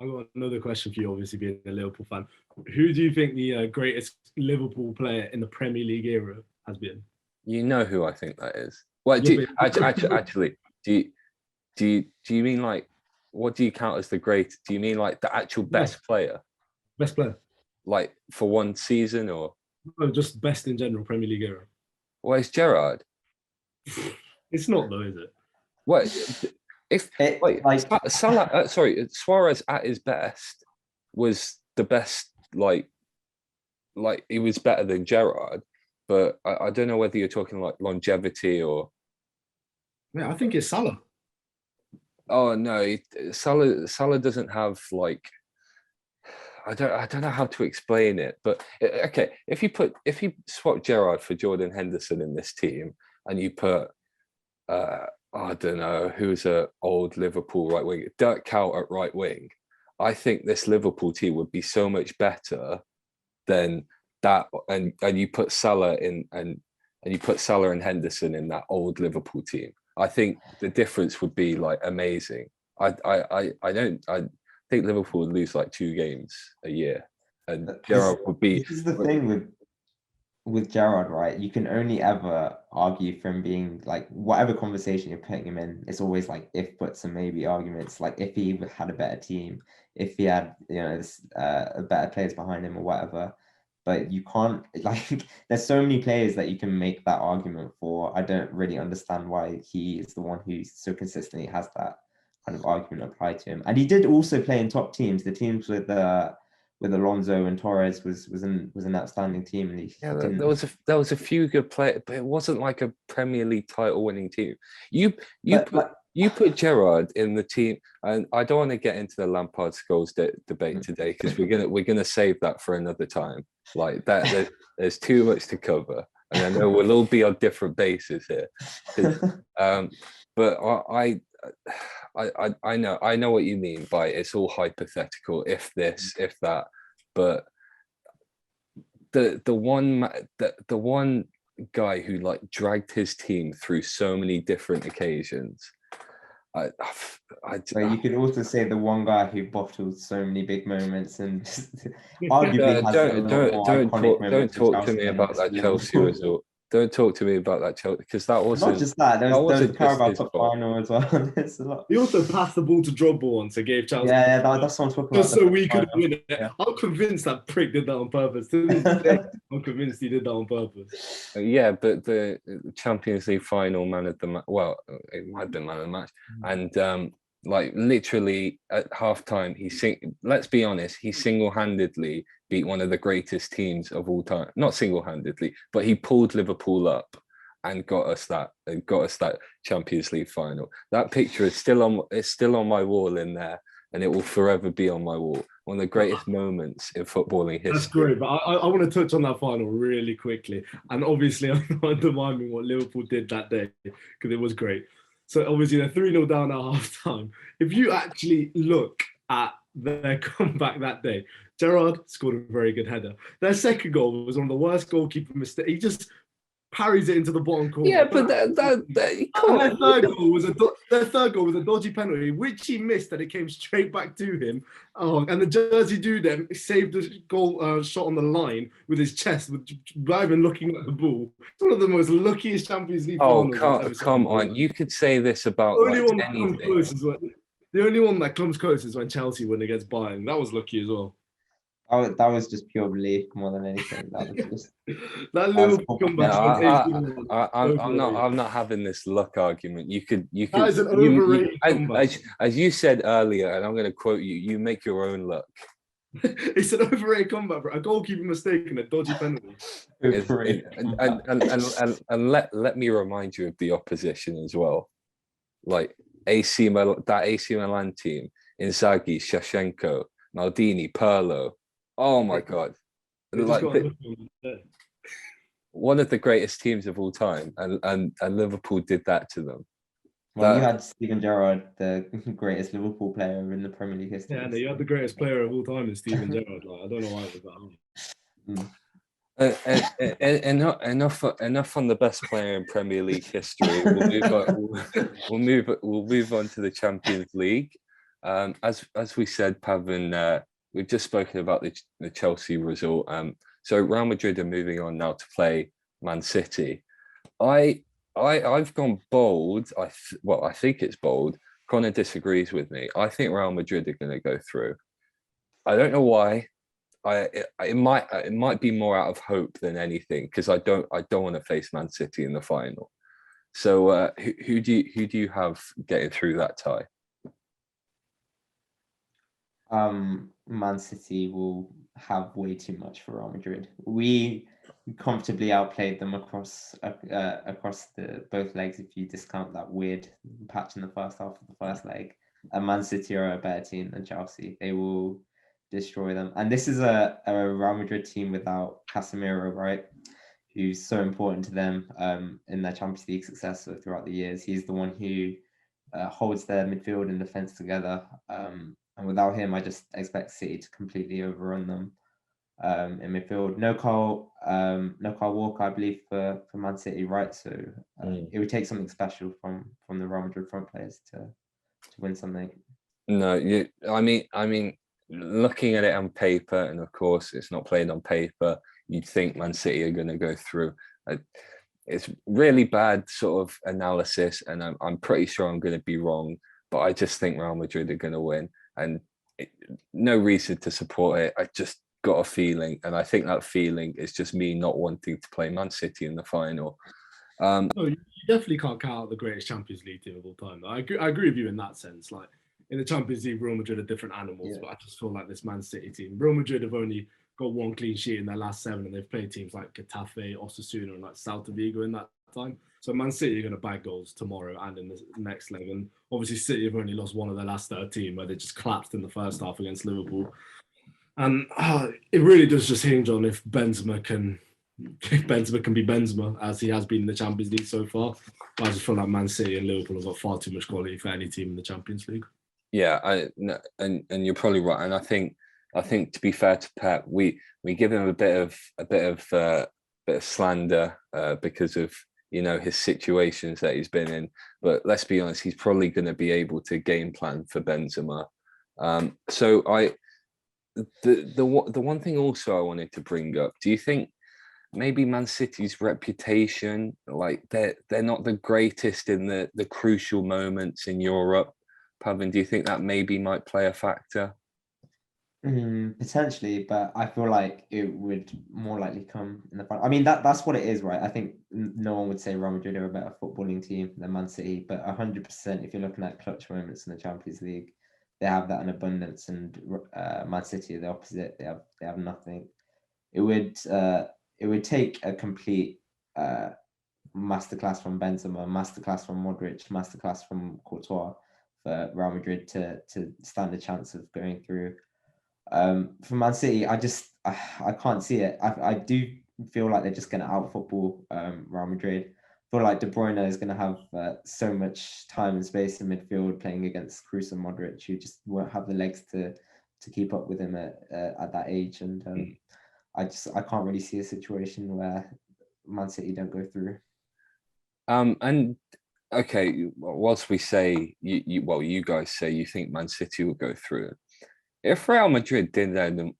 I've got another question for you, obviously being a Liverpool fan. Who do you think the greatest Liverpool player in the Premier League era has been? You know who I think that is. Well, actually, do you mean like, what do you count as the great? Do you mean like the actual best player? Best player. Like for one season or? No, just best in general, Premier League era. Well, it's Gerrard. It's not though, is it? What? If Salah, Suarez at his best was the best, like he was better than Gerrard, but I don't know whether you're talking like longevity or. Yeah, I think it's Salah. Oh no, Salah doesn't have like. I don't know how to explain it, but okay, if you swap Gerrard for Jordan Henderson in this team, and you put I don't know who's a old Liverpool right wing, Dyke at right wing, I think this Liverpool team would be so much better than that. And you put Salah in and you put Salah and Henderson in that old Liverpool team. I think the difference would be like amazing. I think Liverpool would lose like 2 games a year, and Gerrard would be. This is the thing with Gerrard, right? You can only ever argue from being like whatever conversation you're putting him in. It's always like if buts and maybe arguments. Like if he had a better team, if he had better players behind him or whatever. But you can't like. There's so many players that you can make that argument for. I don't really understand why he is the one who so consistently has that kind of argument applied to him. And he did also play in top teams. The teams with Alonso and Torres was an outstanding team. And there was a few good players, but it wasn't like a Premier League title winning team. You put Gerrard in the team, and I don't want to get into the Lampard Scholes debate today because we're gonna save that for another time. Like that, there's too much to cover, and I know we'll all be on different bases here. But I know what you mean by it's all hypothetical. If this, if that, but the one guy who like dragged his team through so many different occasions. You could also say the one guy who bottled so many big moments and arguably don't talk to me about that Chelsea result. Don't talk to me about that Chelsea because that wasn't. Not just that. There was a Carabao Cup final as well. There's a lot. He also passed the ball to Drogba once and gave Chelsea. Yeah, that's what I'm talking about. Just so we could win it. Yeah. I'm convinced that prick did that on purpose. I'm convinced he did that on purpose. Yeah, but the Champions League final man of the match. Well, it might have been man of the match, and like literally at halftime, let's be honest, he single-handedly beat one of the greatest teams of all time. Not single-handedly, but he pulled Liverpool up and got us that Champions League final. That picture is still on my wall in there, and it will forever be on my wall. One of the greatest moments in footballing history. That's great, but I want to touch on that final really quickly. And obviously, I'm not undermining what Liverpool did that day because it was great. So obviously they're 3-0 down at halftime. If you actually look at their comeback that day, Gerrard scored a very good header. Their second goal was one of the worst goalkeeper mistakes. He just parries it into the bottom corner. Yeah, but their third goal was a dodgy penalty, which he missed, and it came straight back to him. Oh, and the Jersey dude then saved the goal shot on the line with his chest, without even looking at the ball. It's one of the most luckiest Champions League finals. Oh, come on! You could say this about anything. The only one that comes close is when Chelsea win against Bayern. That was lucky as well. Oh, that was just pure belief more than anything. That was just that Liverpool comeback. I'm not having this luck argument. You could. That is an overrated comeback. As you said earlier, and I'm going to quote you. You make your own luck. It's an overrated comeback, bro. A goalkeeper mistake and a dodgy penalty. And let me remind you of the opposition as well. Like AC Milan team: Inzaghi, Shevchenko, Maldini, Pirlo. Oh my God! one of the greatest teams of all time, and Liverpool did that to them. Well, you had Steven Gerrard, the greatest Liverpool player in the Premier League history. Yeah, no, you had the greatest player of all time in Steven Gerrard. Like, I don't know why it was that. Enough on the best player in Premier League history. We'll move on to the Champions League. As we said, Pavan, we've just spoken about the Chelsea result. So Real Madrid are moving on now to play Man City. I've gone bold. I think it's bold. Connor disagrees with me. I think Real Madrid are going to go through. I don't know why. It might be more out of hope than anything, because I don't want to face Man City in the final. So who do you have getting through that tie? Man City will have way too much for Real Madrid. We comfortably outplayed them across both legs if you discount that weird patch in the first half of the first leg. And Man City are a better team than Chelsea. They will destroy them. And this is a Real Madrid team without Casemiro, right? Who's so important to them in their Champions League success throughout the years. He's the one who holds their midfield and defense together. And without him, I just expect City to completely overrun them in midfield. No Kyle Walker, I believe, for Man City, right? So it would take something special from the Real Madrid front players to win something. No, I mean, looking at it on paper, and of course it's not played on paper, you'd think Man City are going to go through. It's really bad sort of analysis, and I'm pretty sure I'm going to be wrong, but I just think Real Madrid are going to win, and no reason to support it. I just got a feeling, and I think that feeling is just me not wanting to play Man City in the final. No, you definitely can't count out the greatest Champions League team of all time. I agree with you in that sense. Like, in the Champions League, Real Madrid are different animals, but I just feel like this Man City team, Real Madrid have only got one clean sheet in their last 7, and they've played teams like Getafe, Osasuna, and like Celta Vigo in that time. So Man City are going to bag goals tomorrow and in the next leg. And obviously City have only lost one of their last 13, where they just collapsed in the first half against Liverpool. And it really does just hinge on if Benzema can be Benzema, as he has been in the Champions League so far. But I just feel like Man City and Liverpool have got far too much quality for any team in the Champions League. Yeah, and you're probably right. And I think to be fair to Pep, we give him a bit of slander because of his situations that he's been in. But let's be honest, he's probably going to be able to game plan for Benzema. So the one thing also I wanted to bring up, do you think maybe Man City's reputation, like they're not the greatest in the crucial moments in Europe? Pavan, do you think that maybe might play a factor? Potentially, but I feel like it would more likely come in the front. I mean, that's what it is, right? I think no one would say Real Madrid are a better footballing team than Man City, but 100%, if you're looking at clutch moments in the Champions League, they have that in abundance, and Man City are the opposite. They have nothing. It would take a complete masterclass from Benzema, masterclass from Modric, masterclass from Courtois for Real Madrid to stand a chance of going through. For Man City, I can't see it. I do feel like they're just going to out-football Real Madrid. I feel like De Bruyne is going to have so much time and space in midfield playing against Kroos and Modric, who just won't have the legs to keep up with him at that age. And I can't really see a situation where Man City don't go through. And okay, whilst we say you guys say you think Man City will go through, if Real Madrid did end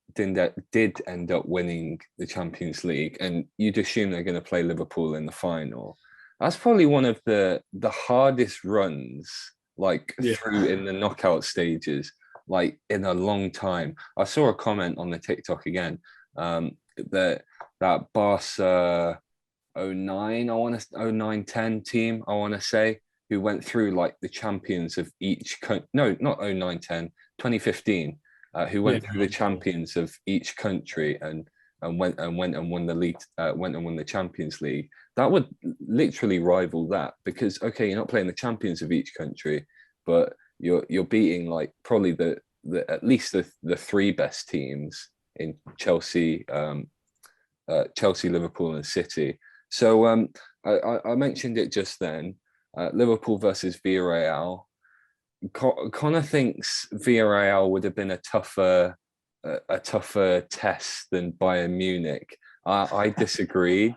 up winning the Champions League, and you'd assume they're going to play Liverpool in the final, that's probably one of the hardest runs through in the knockout stages, like in a long time. I saw a comment on the TikTok again that Barca 09-10 team, I want to say, who went through like the champions of each no, not 09-10, 2015, who went through the champions of each country and went and won the league, went and won the Champions League. That would literally rival that, because okay, you're not playing the champions of each country, but you're beating like probably the at least the 3 best teams in Chelsea, Chelsea, Liverpool, and City. So I mentioned it just then. Liverpool versus Villarreal. Connor thinks Villarreal would have been a tougher test than Bayern Munich. I disagreed.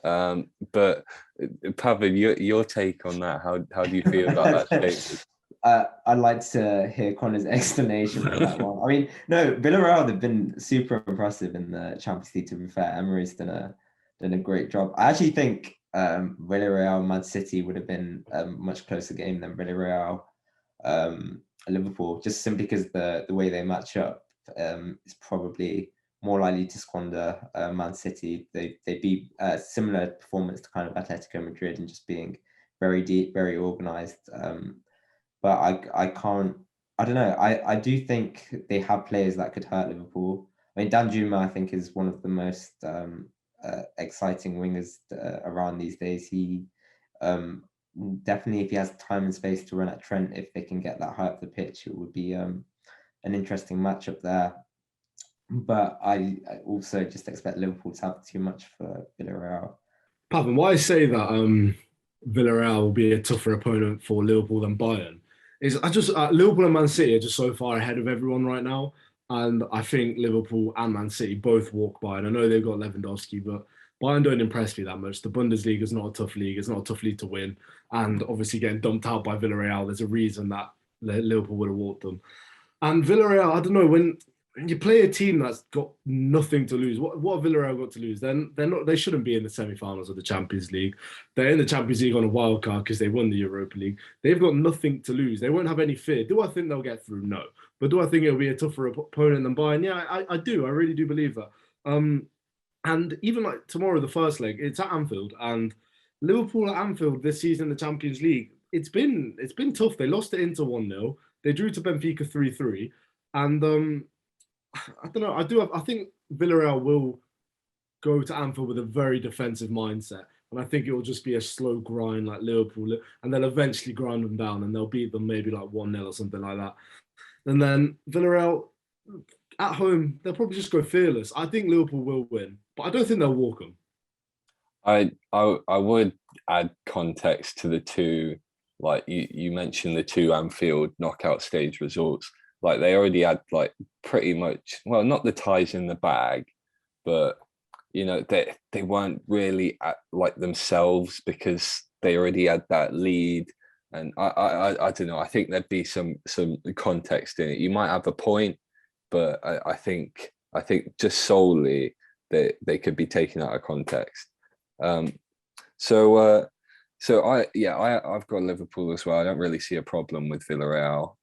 But Pavan, your take on that? How do you feel about that statement? I'd like to hear Connor's explanation for that one. I mean, no, Villarreal have been super impressive in the Champions League. To be fair, Emery's done a great job. I actually think Villarreal Man City would have been a much closer game than Villarreal Liverpool, just simply because the way they match up is probably more likely to squander Man City. They beat similar performance to kind of Atletico Madrid and just being very deep, very organised. But I don't know. I do think they have players that could hurt Liverpool. I mean, Danjuma, I think, is one of the most exciting wingers around these days. He definitely, if he has time and space to run at Trent, if they can get that high up the pitch, it would be an interesting matchup there. But I also just expect Liverpool to have too much for Villarreal. Pavan, why I say that Villarreal will be a tougher opponent for Liverpool than Bayern is Liverpool and Man City are just so far ahead of everyone right now. And I think Liverpool and Man City both walk Bayern. I know they've got Lewandowski, but Bayern don't impress me that much. The Bundesliga is not a tough league. It's not a tough league to win. And obviously getting dumped out by Villarreal, there's a reason that Liverpool would have walked them. And Villarreal, I don't know, when you play a team that's got nothing to lose, what have Villarreal got to lose? Then they shouldn't be in the semi-finals of the Champions League. They're in the Champions League on a wild card because they won the Europa League. They've got nothing to lose. They won't have any fear. Do I think they'll get through? No. But do I think it'll be a tougher opponent than Bayern? Yeah, I do. I really do believe that. And even like tomorrow, the first leg, it's at Anfield, and Liverpool at Anfield this season in the Champions League, it's been tough. They lost it into 1-0. They drew to Benfica 3-3. And I don't know. I think Villarreal will go to Anfield with a very defensive mindset. And I think it will just be a slow grind like Liverpool. And they'll eventually grind them down and they'll beat them maybe like 1-0 or something like that. And then Villarreal at home, they'll probably just go fearless. I think Liverpool will win, but I don't think they'll walk them. I would add context to the two, like you mentioned the two Anfield knockout stage results. Like they already had like pretty much, well, not the ties in the bag, but you know, they weren't really at like themselves because they already had that lead. And I don't know. I think there'd be some context in it. You might have a point, but I think just solely they could be taken out of context. So I've got Liverpool as well. I don't really see a problem with Villarreal.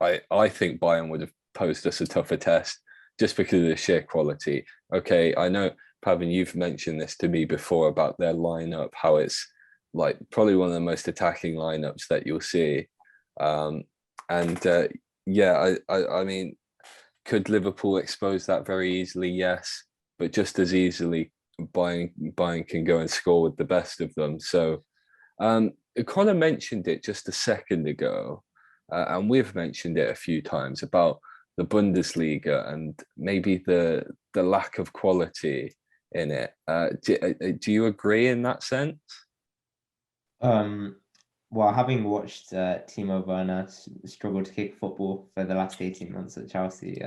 I think Bayern would have posed us a tougher test just because of the sheer quality. Okay, I know, Pavan, you've mentioned this to me before about their lineup, how it's like probably one of the most attacking lineups that you'll see. I mean, could Liverpool expose that very easily? Yes, but just as easily, Bayern can go and score with the best of them. So, Connor mentioned it just a second ago. And we've mentioned it a few times about the Bundesliga and maybe the lack of quality in it. Do you agree in that sense? Well, having watched Timo Werner struggle to kick football for the last 18 months at Chelsea,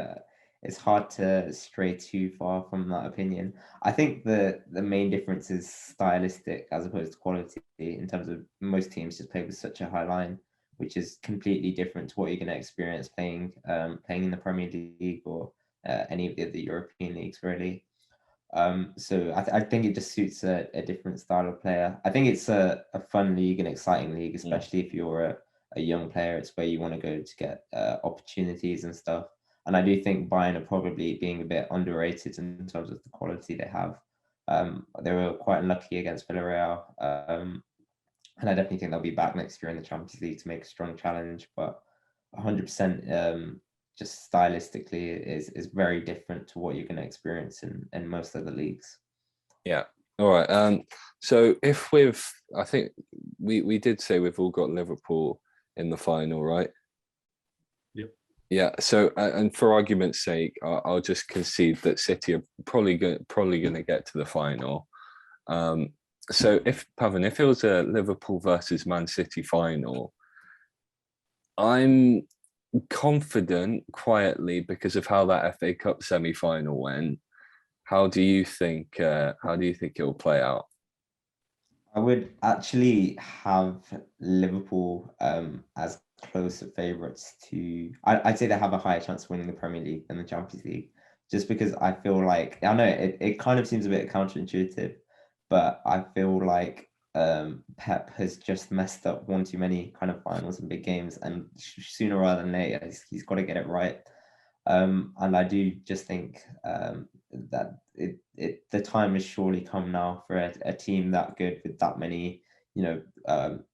it's hard to stray too far from that opinion. I think the main difference is stylistic as opposed to quality in terms of most teams just play with such a high line, which is completely different to what you're going to experience playing in the Premier League or any of the other European leagues, really. So I think it just suits a different style of player. I think it's a fun league, an exciting league, especially if you're a young player. It's where you want to go to get opportunities and stuff. And I do think Bayern are probably being a bit underrated in terms of the quality they have. They were quite unlucky against Villarreal. And I definitely think they'll be back next year in the Champions League to make a strong challenge. But 100% just stylistically is very different to what you're going to experience in most other leagues. Yeah. All right. So I think we did say we've all got Liverpool in the final, right? Yep. Yeah. So, and for argument's sake, I'll just concede that City are probably going to get to the final. Um, so, if Pavan, if it was a Liverpool versus Man City final, I'm confident quietly because of how that FA Cup semi-final went. How do you think? How do you think it will play out? I would actually have Liverpool as closer favourites to. I'd say they have a higher chance of winning the Premier League than the Champions League, just because I feel like I know it kind of seems a bit counterintuitive, but I feel like Pep has just messed up one too many kind of finals and big games, and sooner rather than later he's got to get it right. And I do just think that the time has surely come now for a team that good with that many,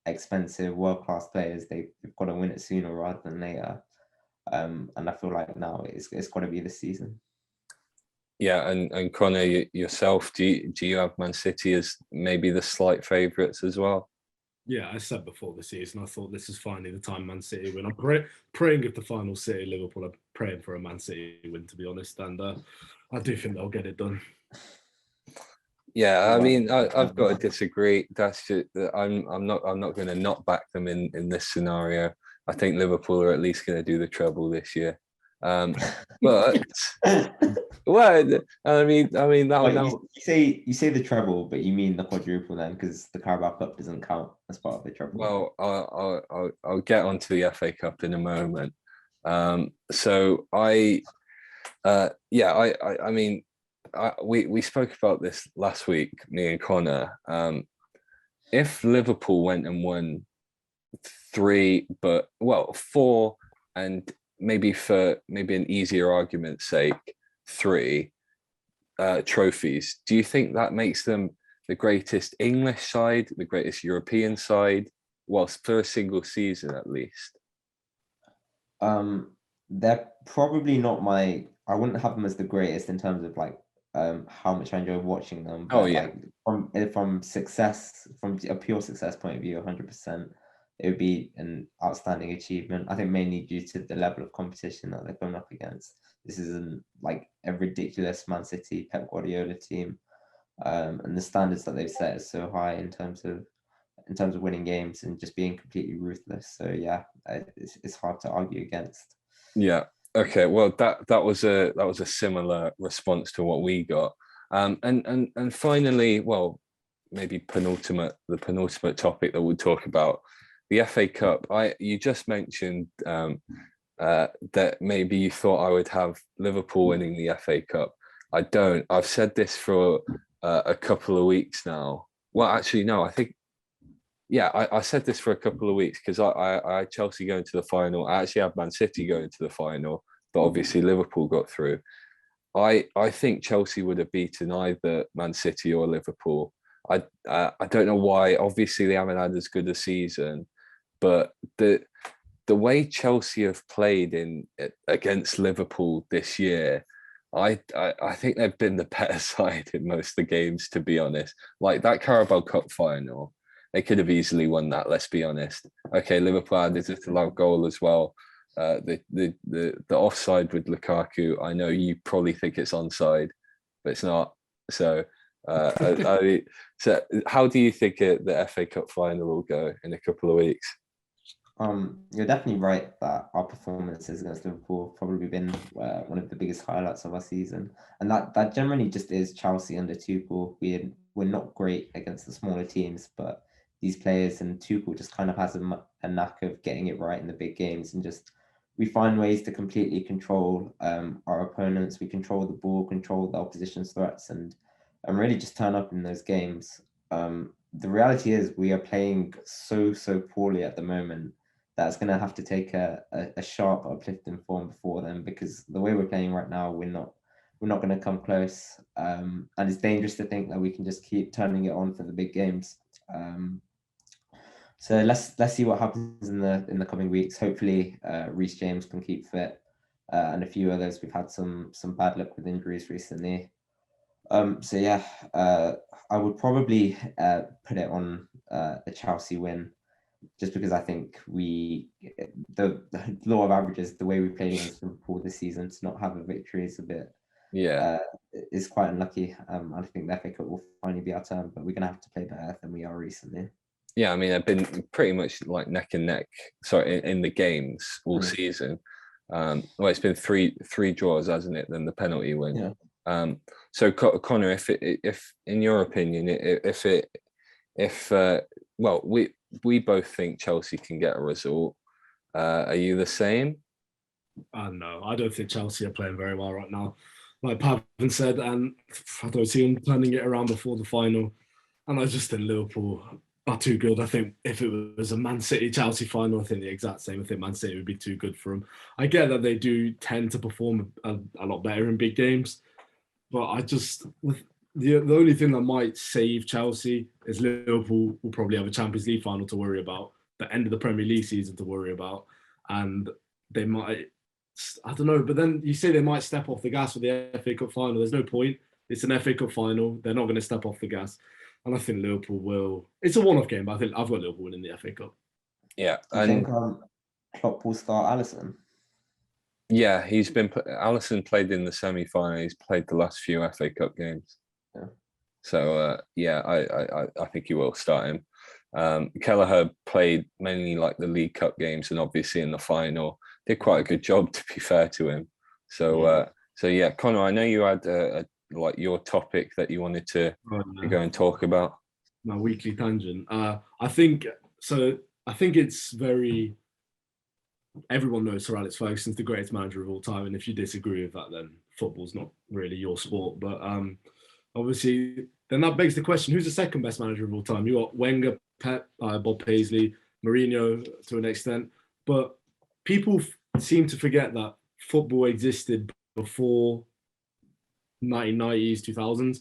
expensive world-class players. They've got to win it sooner rather than later. And I feel like now it's got to be this season. Yeah, and Connor, yourself, do you have Man City as maybe the slight favourites as well? Yeah, I said before the season, I thought this is finally the time Man City win. I'm praying if the final City Liverpool, I'm praying for a Man City win, to be honest, and I do think they'll get it done. Yeah, I mean, I've got to disagree. That's just, I'm not going to not back them in this scenario. I think Liverpool are at least going to do the treble this year. But well, I mean that you say the treble, but you mean the quadruple then, because the Carabao Cup doesn't count as part of the treble. Well, I'll get onto the FA Cup in a moment. So I mean, we spoke about this last week, me and Connor. If Liverpool went and won four, and maybe for an easier argument's sake, three trophies, do you think that makes them the greatest English side, the greatest European side, whilst for a single season at least? They're probably not my. I wouldn't have them as the greatest in terms of like how much I enjoy watching them. But like from success, from a pure success point of view, 100%, it would be an outstanding achievement. I think mainly due to the level of competition that they're coming up against. This isn't like a ridiculous Man City Pep Guardiola team, and the standards that they've set is so high in terms of winning games and just being completely ruthless. So yeah, it's hard to argue against. Yeah. Okay. Well, that was a similar response to what we got. And finally, well, maybe the penultimate topic that we'll talk about, the FA Cup. You just mentioned that maybe you thought I would have Liverpool winning the FA Cup. I don't. I've said this for a couple of weeks now. Well, actually, no. I think, yeah, I said this for a couple of weeks because I had Chelsea going to the final. I actually had Man City going to the final, but obviously Liverpool got through. I think Chelsea would have beaten either Man City or Liverpool. I don't know why. Obviously, they haven't had as good a season, but the way Chelsea have played against Liverpool this year, I think they've been the better side in most of the games, to be honest. Like that Carabao Cup final, they could have easily won that. Let's be honest. Okay, Liverpool had a disallowed goal as well. The offside with Lukaku. I know you probably think it's onside, but it's not. So, so how do you think the FA Cup final will go in a couple of weeks? You're definitely right that our performances against Liverpool have probably been one of the biggest highlights of our season, and that generally just is Chelsea under Tuchel. We're not great against the smaller teams, but these players and Tuchel just kind of has a knack of getting it right in the big games, and just we find ways to completely control our opponents. We control the ball, control the opposition's threats, and really just turn up in those games. The reality is we are playing so poorly at the moment. That's going to have to take a sharp uplift in form before then, because the way we're playing right now, we're not going to come close. And it's dangerous to think that we can just keep turning it on for the big games. So let's see what happens in the coming weeks. Hopefully, Reece James can keep fit, and a few others. We've had some bad luck with injuries recently. So yeah, I would probably put it on the Chelsea win. just because I think the law of averages, the way we played against Liverpool this season, to not have a victory is a bit, is quite unlucky. I think the FA Cup will finally be our turn, but we're going to have to play better than we are recently. Yeah, I mean, they've been pretty much like neck and neck. Sorry, in the games all season. Well, it's been three draws, hasn't it? Then the penalty win. Yeah. So Connor, if in your opinion, well, we both think Chelsea can get a result. Are you the same? No, I don't think Chelsea are playing very well right now. Like Pavan said, and I don't see them turning it around before the final. And I just think Liverpool are too good. I think if it was a Man City-Chelsea final, I think the exact same. I think Man City would be too good for them. I get that they do tend to perform a lot better in big games, but I just... The only thing that might save Chelsea is Liverpool will probably have a Champions League final to worry about, the end of the Premier League season to worry about, and they might... I don't know, but then you say they might step off the gas for the FA Cup final. There's no point. It's an FA Cup final. They're not going to step off the gas. And I think Liverpool will. It's a one-off game, but I think I've got Liverpool winning the FA Cup. Yeah. I think Klopp will start Alisson. Yeah, Alisson played in the semi-final. He's played the last few FA Cup games. Yeah. So, I think he will start him. Kelleher played mainly like the League Cup games and obviously in the final. Did quite a good job, to be fair to him. So, Connor, I know you had like your topic that you wanted to go and talk about. My weekly tangent. I think it's very... Everyone knows Sir Alex Ferguson's the greatest manager of all time, and if you disagree with that, then football's not really your sport. But obviously, then that begs the question: who's the second best manager of all time? You got Wenger, Pep, Bob Paisley, Mourinho to an extent, but people seem to forget that football existed before 1990s, 2000s.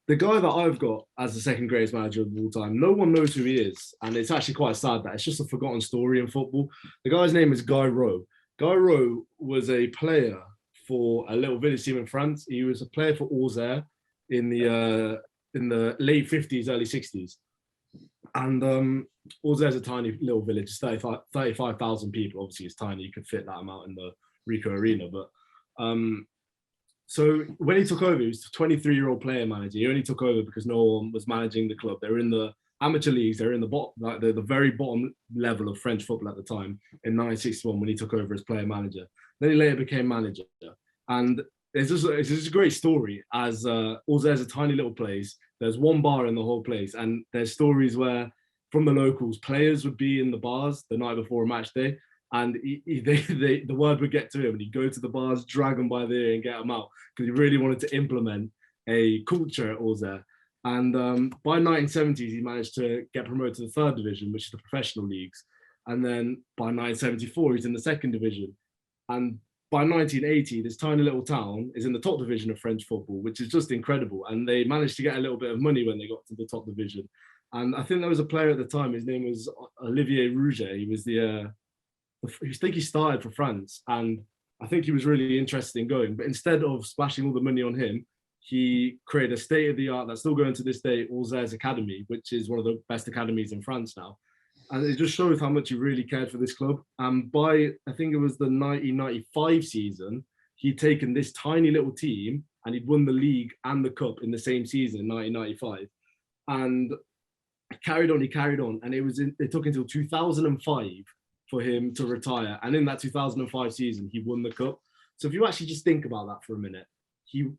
The guy that I've got as the second greatest manager of all time, no one knows who he is. And it's actually quite sad that it's just a forgotten story in football. The guy's name is Guy Rowe. Guy Rowe was a player for a little village team in France. He was a player for Auxerre in the late 50s, early 60s. And Auxerre's a tiny little village. It's 35,000 people. Obviously, it's tiny. You could fit that amount in the Ricoh Arena. But so when he took over, he was a 23-year-old player manager. He only took over because no one was managing the club. They were in the amateur leagues. They were in the bottom, like the very bottom level of French football at the time in 1961 when he took over as player manager. Then he later became manager. And it's just a great story as Auxerre's a tiny little place. There's one bar in the whole place. And there's stories where from the locals, players would be in the bars the night before a match day. And the word would get to him and he'd go to the bars, drag them by the ear and get them out because he really wanted to implement a culture at Auxerre. And by 1970s, he managed to get promoted to the third division, which is the professional leagues. And then by 1974, he's in the second division. And by 1980, this tiny little town is in the top division of French football, which is just incredible. And they managed to get a little bit of money when they got to the top division. And I think there was a player at the time, his name was Olivier Rouget. He was I think he started for France, and I think he was really interested in going. But instead of splashing all the money on him, he created a state-of-the-art that's still going to this day, Auxerre's Academy, which is one of the best academies in France now. And it just shows how much he really cared for this club. And by, I think it was the 1995 season, he'd taken this tiny little team and he'd won the league and the cup in the same season in 1995. And he carried on. And it took until 2005 for him to retire. And in that 2005 season, he won the cup. So if you actually just think about that for a minute, he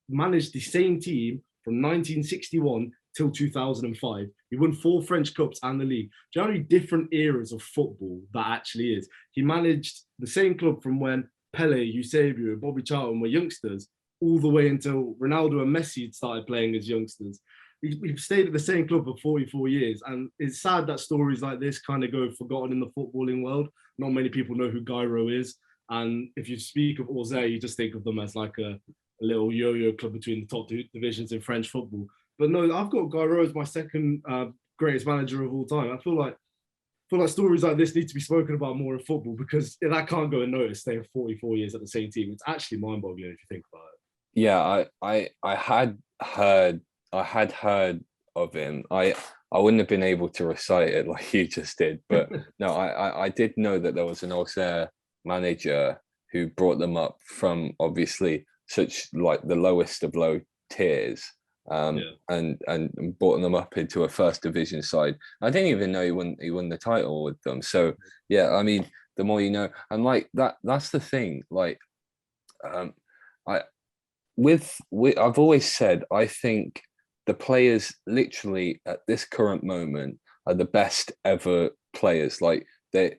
managed the same team from 1961 till 2005. He won 4 French Cups and the league. Do you know how many different eras of football that actually is? He managed the same club from when Pele, Eusebio, and Bobby Charlton were youngsters, all the way until Ronaldo and Messi started playing as youngsters. He stayed at the same club for 44 years. And it's sad that stories like this kind of go forgotten in the footballing world. Not many people know who Guy Rowe is. And if you speak of Auxerre, you just think of them as like a little yo-yo club between the top 2 divisions in French football. But no, I've got Guy Rowe as my second greatest manager of all time. I feel like stories like this need to be spoken about more in football because that can't go unnoticed, staying 44 years at the same team. It's actually mind-boggling if you think about it. Yeah, I had heard of him. I I wouldn't have been able to recite it like you just did. But no, I did know that there was an Auxerre manager who brought them up from obviously such like the lowest of low tiers, and brought them up into a first division side. I didn't even know he won the title with them. So yeah, I mean, the more you know, and like that's the thing. Like, I I've always said I think the players literally at this current moment are the best ever players. Like they,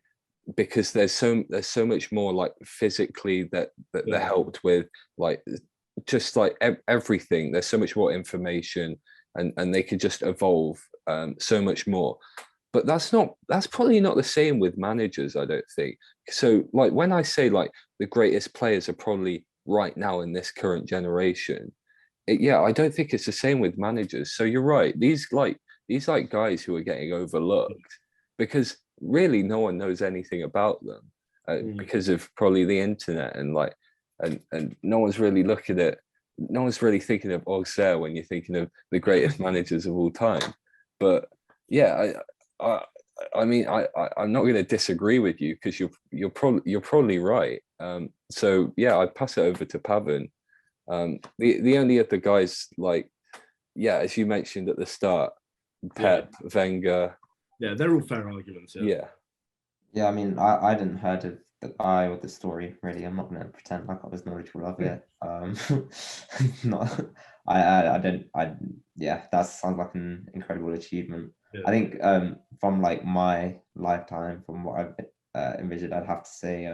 because there's so much more like physically that they're helped with, like just like everything. There's so much more information, and they could just evolve so much more. But that's probably not the same with managers, I don't think. So like when I say like the greatest players are probably right now in this current generation, I don't think it's the same with managers. So you're right. These guys who are getting overlooked because really no one knows anything about them because of probably the internet, and like and no one's really looking at, no one's really thinking of Auxerre when you're thinking of the greatest managers of all time. But yeah, I mean, I'm not going to disagree with you because you're probably right. So yeah, I'd pass it over to Pavan. The only other guys, like, yeah, as you mentioned at the start, Pep, Wenger. Yeah, they're all fair arguments. Yeah, I mean, I hadn't heard of the guy or the story really. I'm not going to pretend like I was knowledgeable of it. Not, yeah, that sounds like an incredible achievement. Yeah. I think from like my lifetime, from what I've envisioned, I'd have to say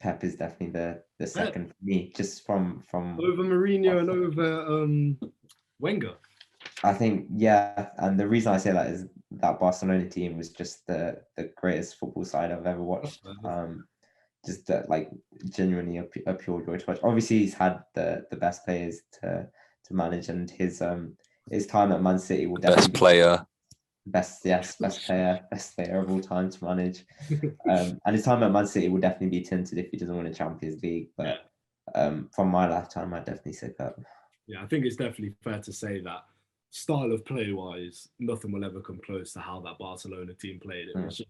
Pep is definitely the second for me, just from over Mourinho and over Wenger. I think, yeah, and the reason I say that is that Barcelona team was just the greatest football side I've ever watched. Just that, like, genuinely a pure joy to watch. Obviously, he's had the best players to manage, and his time at Man City will definitely best player of all time to manage. And his time at Man City will definitely be tinted if he doesn't win a Champions League. But from my lifetime, I'd definitely say Pep. Yeah, I think it's definitely fair to say that style of play wise, nothing will ever come close to how that Barcelona team played. It was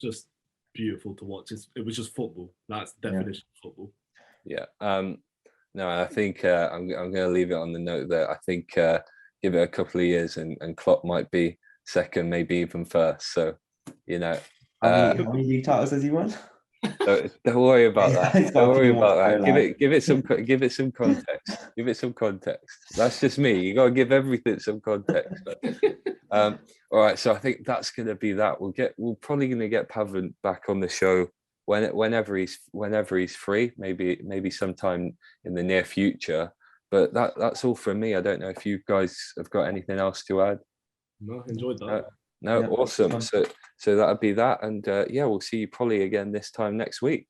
just beautiful to watch. It was just football. That's the definition of football. Yeah. No, I think I'm going to leave it on the note that I think give it a couple of years and Klopp might be second, maybe even first. So, you know, how many league titles has he won? Don't worry about that. Don't worry about that. Give it some context. Give it some context. That's just me. You got to give everything some context. All right. So I think that's going to be that. We're probably going to get Pavan back on the show whenever he's free. Maybe sometime in the near future. But that's all from me. I don't know if you guys have got anything else to add. No, enjoyed that. No, awesome. So that'd be that, and we'll see you probably again this time next week.